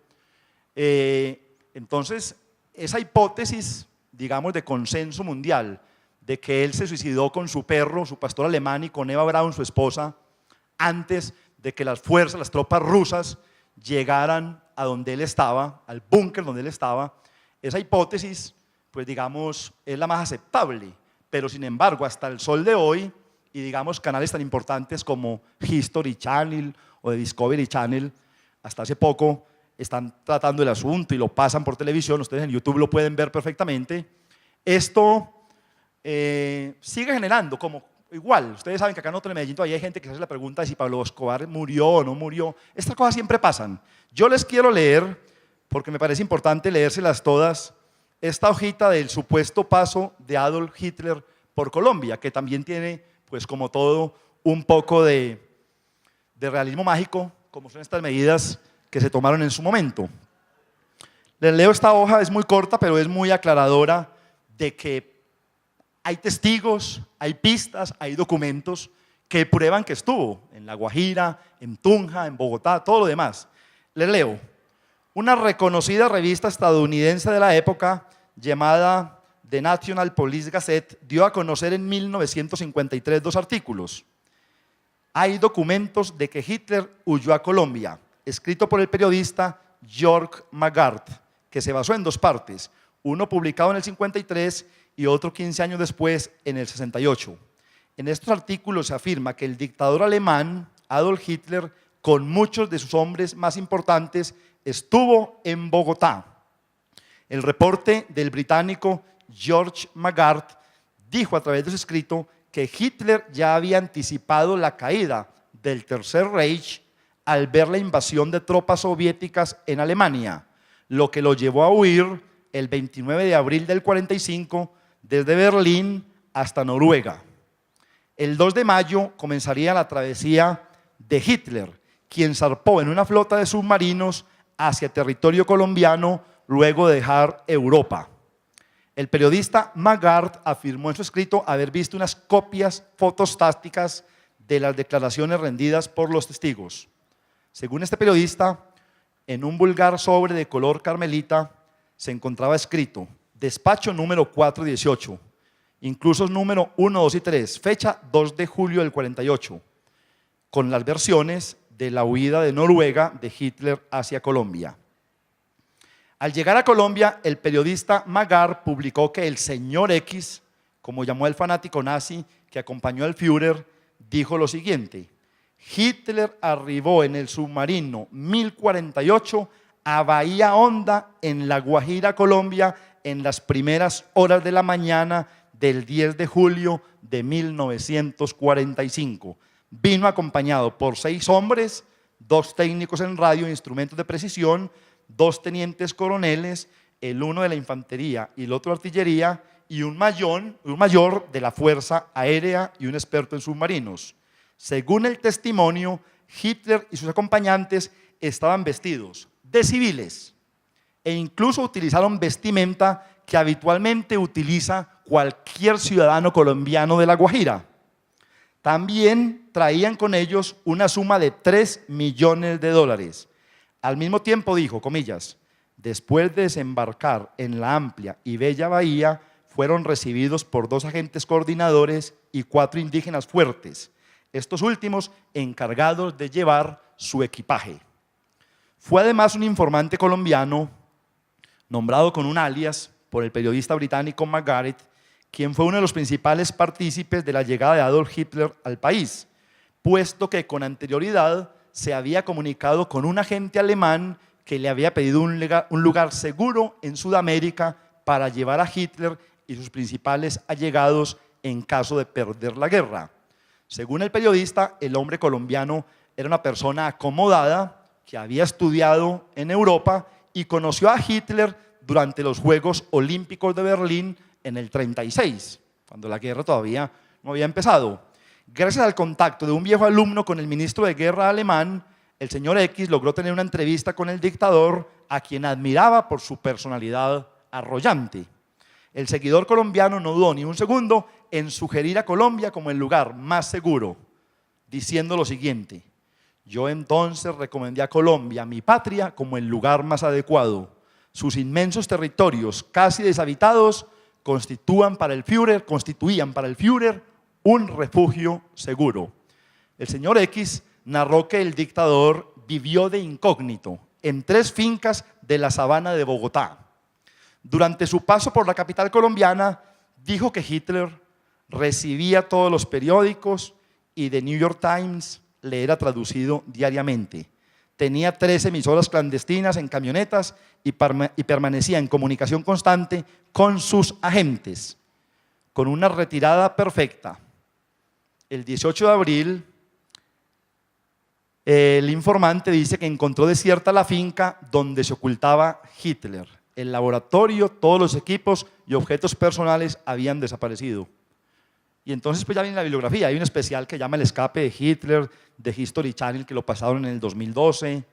Entonces, esa hipótesis, digamos, de consenso mundial, de que él se suicidó con su perro, su pastor alemán, y con Eva Braun, su esposa, antes de que las tropas rusas llegaran a donde él estaba, al búnker donde él estaba, esa hipótesis, pues digamos, es la más aceptable. Pero sin embargo, hasta el sol de hoy, y digamos canales tan importantes como History Channel o The Discovery Channel, hasta hace poco están tratando el asunto y lo pasan por televisión, ustedes en YouTube lo pueden ver perfectamente. Esto sigue generando como igual, ustedes saben que acá en Otro de Medellín todavía hay gente que se hace la pregunta de si Pablo Escobar murió o no murió. Estas cosas siempre pasan. Yo les quiero leer, porque me parece importante leérselas todas, esta hojita del supuesto paso de Adolf Hitler por Colombia, que también tiene, pues como todo, un poco de realismo mágico, como son estas medidas que se tomaron en su momento. Les leo esta hoja, es muy corta, pero es muy aclaradora de que hay testigos, hay pistas, hay documentos que prueban que estuvo en La Guajira, en Tunja, en Bogotá, todo lo demás. Les leo. Una reconocida revista estadounidense de la época, llamada The National Police Gazette, dio a conocer en 1953 dos artículos. Hay documentos de que Hitler huyó a Colombia, escrito por el periodista George Magart, que se basó en dos partes, uno publicado en el 53 y otro 15 años después, en el 68. En estos artículos se afirma que el dictador alemán, Adolf Hitler, con muchos de sus hombres más importantes, estuvo en Bogotá. El reporte del británico George Magart dijo a través de su escrito que Hitler ya había anticipado la caída del Tercer Reich al ver la invasión de tropas soviéticas en Alemania, lo que lo llevó a huir el 29 de abril del 45 desde Berlín hasta Noruega. El 2 de mayo comenzaría la travesía de Hitler, quien zarpó en una flota de submarinos hacia territorio colombiano luego de dejar Europa. El periodista Magart afirmó en su escrito haber visto unas copias fotostáticas de las declaraciones rendidas por los testigos. Según este periodista, en un vulgar sobre de color carmelita se encontraba escrito despacho número 418, incluso número 1, 2 y 3, fecha 2 de julio del 48, con las versiones de la huida de Noruega de Hitler hacia Colombia. Al llegar a Colombia, el periodista Magart publicó que el señor X, como llamó el fanático nazi que acompañó al Führer, dijo lo siguiente: Hitler arribó en el submarino 1048 a Bahía Honda, en La Guajira, Colombia, en las primeras horas de la mañana del 10 de julio de 1945. Vino acompañado por 6 hombres, 2 técnicos en radio e instrumentos de precisión, 2 tenientes coroneles, el uno de la infantería y el otro de artillería, y un mayor de la Fuerza Aérea y un experto en submarinos. Según el testimonio, Hitler y sus acompañantes estaban vestidos de civiles e incluso utilizaron vestimenta que habitualmente utiliza cualquier ciudadano colombiano de La Guajira. También traían con ellos una suma de $3 millones. Al mismo tiempo dijo, comillas, después de desembarcar en la amplia y bella bahía, fueron recibidos por 2 agentes coordinadores y 4 indígenas fuertes, estos últimos encargados de llevar su equipaje. Fue además un informante colombiano, nombrado con un alias por el periodista británico Magart, quien fue uno de los principales partícipes de la llegada de Adolf Hitler al país, puesto que con anterioridad se había comunicado con un agente alemán que le había pedido un lugar seguro en Sudamérica para llevar a Hitler y sus principales allegados en caso de perder la guerra. Según el periodista, el hombre colombiano era una persona acomodada que había estudiado en Europa y conoció a Hitler durante los Juegos Olímpicos de Berlín en el 36, cuando la guerra todavía no había empezado. Gracias al contacto de un viejo alumno con el ministro de guerra alemán, el señor X logró tener una entrevista con el dictador, a quien admiraba por su personalidad arrollante. El seguidor colombiano no dudó ni un segundo en sugerir a Colombia como el lugar más seguro, diciendo lo siguiente: yo entonces recomendé a Colombia, mi patria, como el lugar más adecuado. Sus inmensos territorios, casi deshabitados, constituían para el Führer un refugio seguro. El señor X narró que el dictador vivió de incógnito en 3 fincas de la sabana de Bogotá. Durante su paso por la capital colombiana, dijo que Hitler recibía todos los periódicos y The New York Times le era traducido diariamente. Tenía 3 emisoras clandestinas en camionetas y permanecía en comunicación constante con sus agentes, con una retirada perfecta. el 18 de abril, el informante dice que encontró desierta la finca donde se ocultaba Hitler. El laboratorio, todos los equipos y objetos personales habían desaparecido. Y entonces pues ya viene la bibliografía. Hay un especial que llama El escape de Hitler, de History Channel, que lo pasaron en el 2012.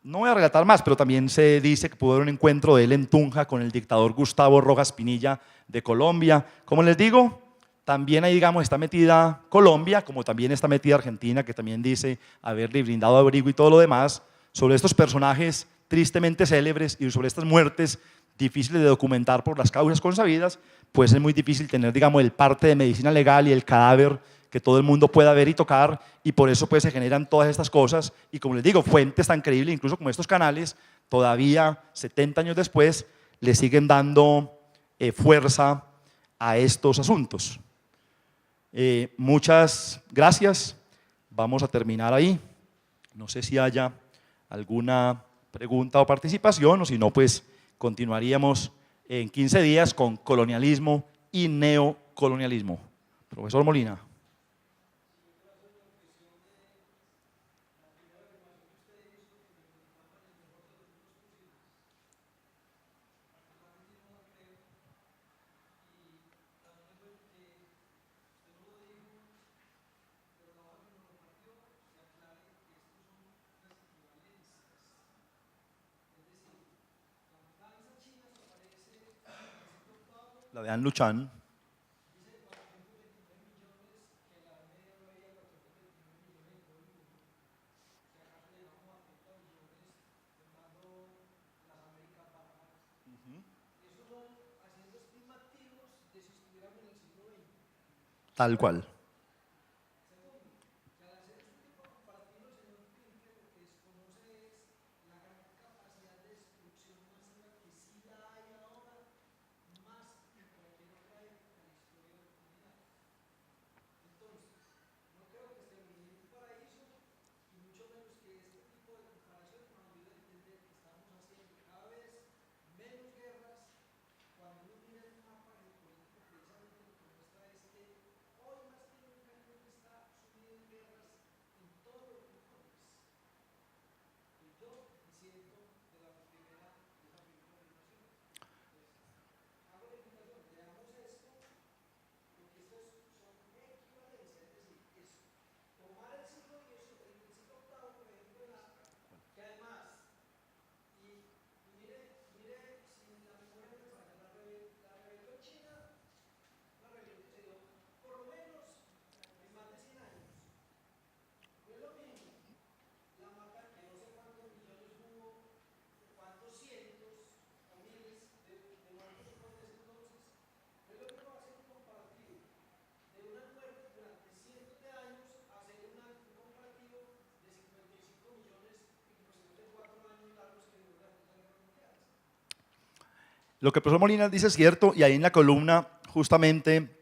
No voy a relatar más, pero también se dice que pudo haber un encuentro de él en Tunja con el dictador Gustavo Rojas Pinilla de Colombia. Como les digo, también ahí, digamos, está metida Colombia, como también está metida Argentina, que también dice haberle brindado abrigo y todo lo demás, sobre estos personajes tristemente célebres y sobre estas muertes difíciles de documentar por las causas consabidas, pues es muy difícil tener, digamos, el parte de medicina legal y el cadáver que todo el mundo pueda ver y tocar, y por eso pues se generan todas estas cosas, y como les digo, fuentes tan creíbles, incluso como estos canales, todavía 70 años después, le siguen dando fuerza a estos asuntos. Muchas gracias, vamos a terminar ahí. No sé si haya alguna pregunta o participación, o si no, pues continuaríamos en 15 días con colonialismo y neocolonialismo. Profesor Molina. La de Anne Luchan. Tal cual. Lo que el profesor Molina dice es cierto, y ahí en la columna justamente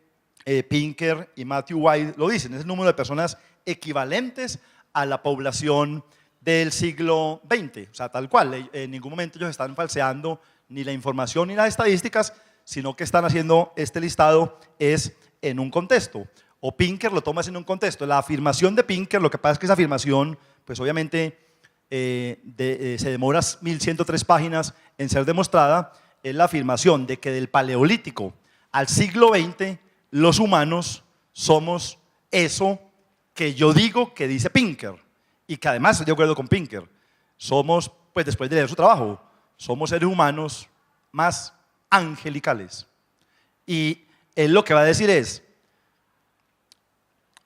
Pinker y Matthew White lo dicen, es el número de personas equivalentes a la población del siglo XX, o sea, tal cual, en ningún momento ellos están falseando ni la información ni las estadísticas, sino que están haciendo este listado es en un contexto, o Pinker lo toma en un contexto. La afirmación de Pinker, lo que pasa es que esa afirmación, pues obviamente se demora 1103 páginas en ser demostrada, es la afirmación de que del Paleolítico al siglo XX los humanos somos eso que yo digo que dice Pinker, y que además estoy de acuerdo con Pinker. Somos, pues después de leer su trabajo, somos seres humanos más angelicales. Y él lo que va a decir es,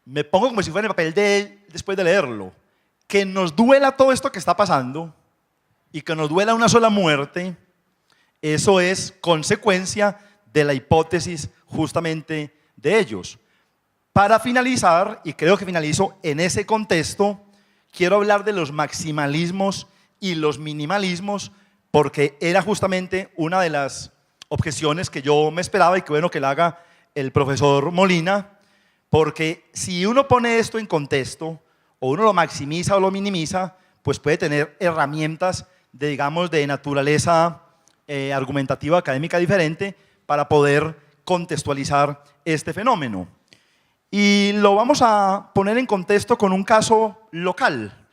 me pongo como si fuera en el papel de él después de leerlo, que nos duela todo esto que está pasando y que nos duela una sola muerte. Eso es consecuencia de la hipótesis justamente de ellos. Para finalizar, y creo que finalizo en ese contexto, quiero hablar de los maximalismos y los minimalismos, porque era justamente una de las objeciones que yo me esperaba, y que bueno que la haga el profesor Molina, porque si uno pone esto en contexto, o uno lo maximiza o lo minimiza, pues puede tener herramientas de, digamos, de naturaleza argumentativa académica diferente para poder contextualizar este fenómeno. Y lo vamos a poner en contexto con un caso local.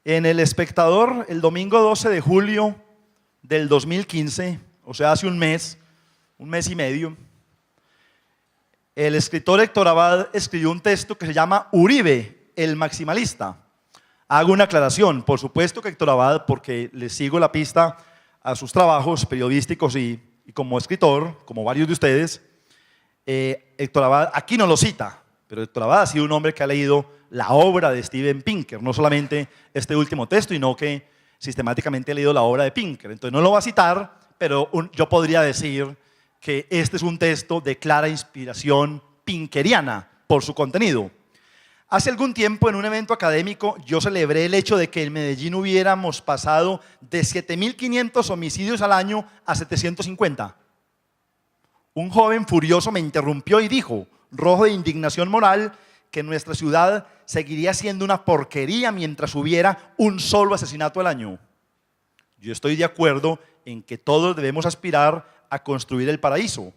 En El Espectador, el domingo 12 de julio del 2015, o sea, hace un mes y medio, el escritor Héctor Abad escribió un texto que se llama Uribe, el maximalista. Hago una aclaración, por supuesto que Héctor Abad, porque le sigo la pista a sus trabajos periodísticos y como escritor, como varios de ustedes, Héctor Abad aquí no lo cita, pero Héctor Abad ha sido un hombre que ha leído la obra de Steven Pinker, no solamente este último texto, sino que sistemáticamente ha leído la obra de Pinker. Entonces no lo va a citar, pero yo podría decir que este es un texto de clara inspiración pinkeriana por su contenido. Hace algún tiempo en un evento académico yo celebré el hecho de que en Medellín hubiéramos pasado de 7.500 homicidios al año a 750. Un joven furioso me interrumpió y dijo, rojo de indignación moral, que nuestra ciudad seguiría siendo una porquería mientras hubiera un solo asesinato al año. Yo estoy de acuerdo en que todos debemos aspirar a construir el paraíso,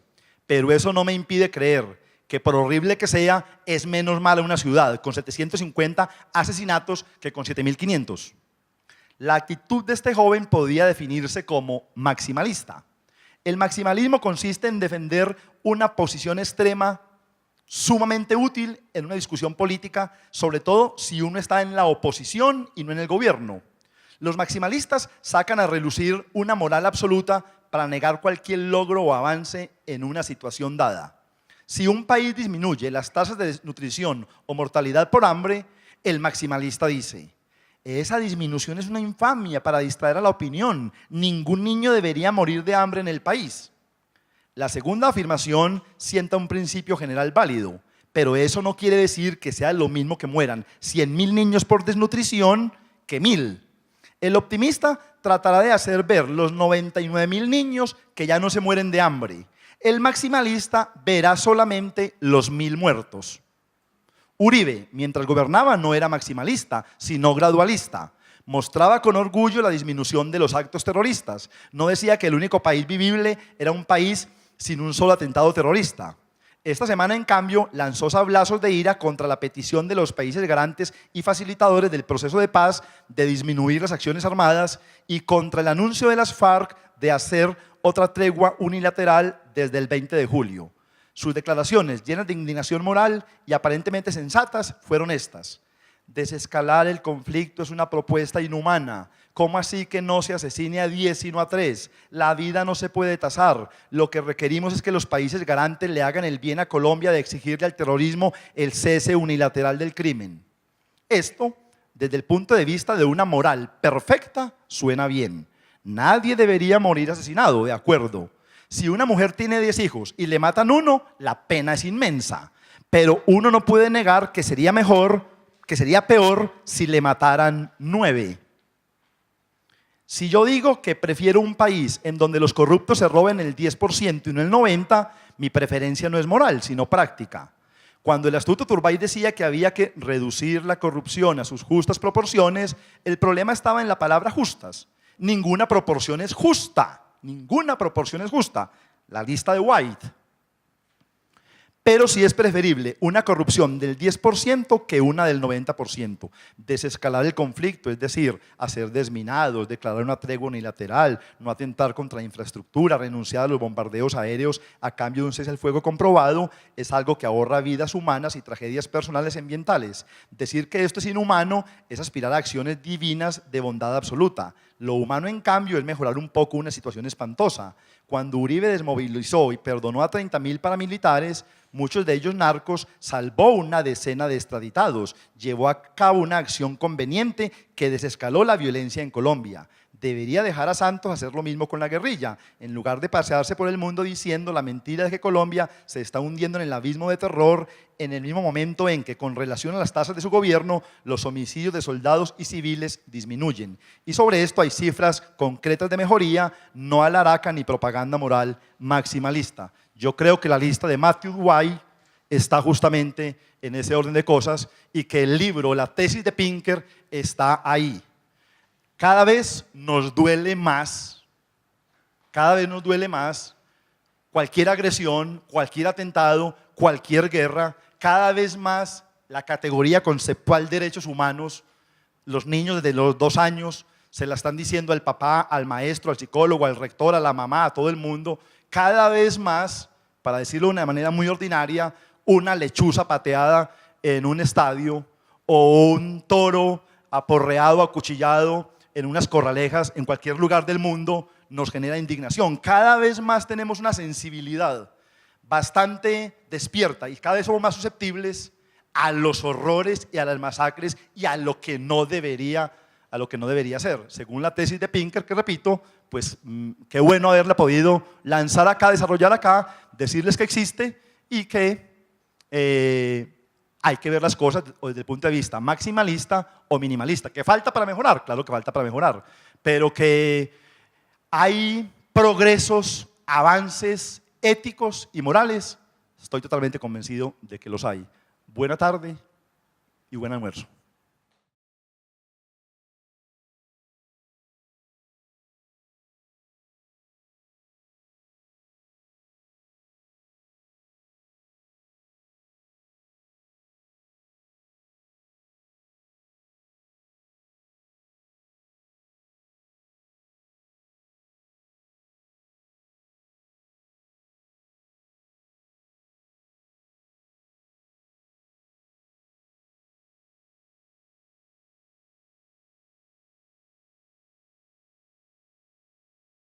pero eso no me impide creer que por horrible que sea, es menos mala una ciudad con 750 asesinatos que con 7.500. La actitud de este joven podía definirse como maximalista. El maximalismo consiste en defender una posición extrema sumamente útil en una discusión política, sobre todo si uno está en la oposición y no en el gobierno. Los maximalistas sacan a relucir una moral absoluta para negar cualquier logro o avance en una situación dada. Si un país disminuye las tasas de desnutrición o mortalidad por hambre, el maximalista dice, esa disminución es una infamia para distraer a la opinión. Ningún niño debería morir de hambre en el país. La segunda afirmación sienta un principio general válido, pero eso no quiere decir que sea lo mismo que mueran 100.000 niños por desnutrición que 1.000. El optimista tratará de hacer ver los 99.000 niños que ya no se mueren de hambre. El maximalista verá solamente los 1.000 muertos. Uribe, mientras gobernaba, no era maximalista, sino gradualista. Mostraba con orgullo la disminución de los actos terroristas. No decía que el único país vivible era un país sin un solo atentado terrorista. Esta semana, en cambio, lanzó sablazos de ira contra la petición de los países garantes y facilitadores del proceso de paz de disminuir las acciones armadas y contra el anuncio de las FARC de hacer otra tregua unilateral desde el 20 de julio. Sus declaraciones, llenas de indignación moral y aparentemente sensatas, fueron estas. Desescalar el conflicto es una propuesta inhumana. ¿Cómo así que no se asesine a 10 sino a 3? La vida no se puede tasar. Lo que requerimos es que los países garantes le hagan el bien a Colombia de exigirle al terrorismo el cese unilateral del crimen. Esto, desde el punto de vista de una moral perfecta, suena bien. Nadie debería morir asesinado, de acuerdo. Si una mujer tiene 10 hijos y le matan uno, la pena es inmensa. Pero uno no puede negar que sería peor si le mataran 9. Si yo digo que prefiero un país en donde los corruptos se roben el 10% y no el 90%, mi preferencia no es moral, sino práctica. Cuando el astuto Turbay decía que había que reducir la corrupción a sus justas proporciones, el problema estaba en la palabra justas. Ninguna proporción es justa. Ninguna proporción es justa. La lista de White. Pero sí es preferible una corrupción del 10% que una del 90%. Desescalar el conflicto, es decir, hacer desminados, declarar una tregua unilateral, no atentar contra la infraestructura, renunciar a los bombardeos aéreos a cambio de un cese al fuego comprobado, es algo que ahorra vidas humanas y tragedias personales y ambientales. Decir que esto es inhumano es aspirar a acciones divinas de bondad absoluta. Lo humano, en cambio, es mejorar un poco una situación espantosa. Cuando Uribe desmovilizó y perdonó a 30.000 paramilitares, muchos de ellos narcos, salvó una decena de extraditados, llevó a cabo una acción conveniente que desescaló la violencia en Colombia. Debería dejar a Santos hacer lo mismo con la guerrilla, en lugar de pasearse por el mundo diciendo la mentira de que Colombia se está hundiendo en el abismo de terror en el mismo momento en que, con relación a las tasas de su gobierno, los homicidios de soldados y civiles disminuyen. Y sobre esto hay cifras concretas de mejoría, no alaraca ni propaganda moral maximalista. Yo creo que la lista de Matthew White está justamente en ese orden de cosas y que el libro, la tesis de Pinker, está ahí. Cada vez nos duele más cualquier agresión, cualquier atentado, cualquier guerra cada vez más la categoría conceptual derechos humanos, los niños desde los 2 años se la están diciendo al papá, al maestro, al psicólogo, al rector, a la mamá, a todo el mundo, cada vez más, para decirlo de una manera muy ordinaria, una lechuza pateada en un estadio o un toro aporreado, acuchillado en unas corralejas en cualquier lugar del mundo nos genera indignación. Cada vez más tenemos una sensibilidad bastante despierta y cada vez somos más susceptibles a los horrores y a las masacres y a lo que no debería ser. Según la tesis de Pinker, que repito, pues qué bueno haberla podido lanzar acá, desarrollar acá, decirles que existe y que hay que ver las cosas desde el punto de vista maximalista o minimalista. ¿Qué falta para mejorar? Claro que falta para mejorar, pero que hay progresos, avances éticos y morales, estoy totalmente convencido de que los hay. Buena tarde y buen almuerzo.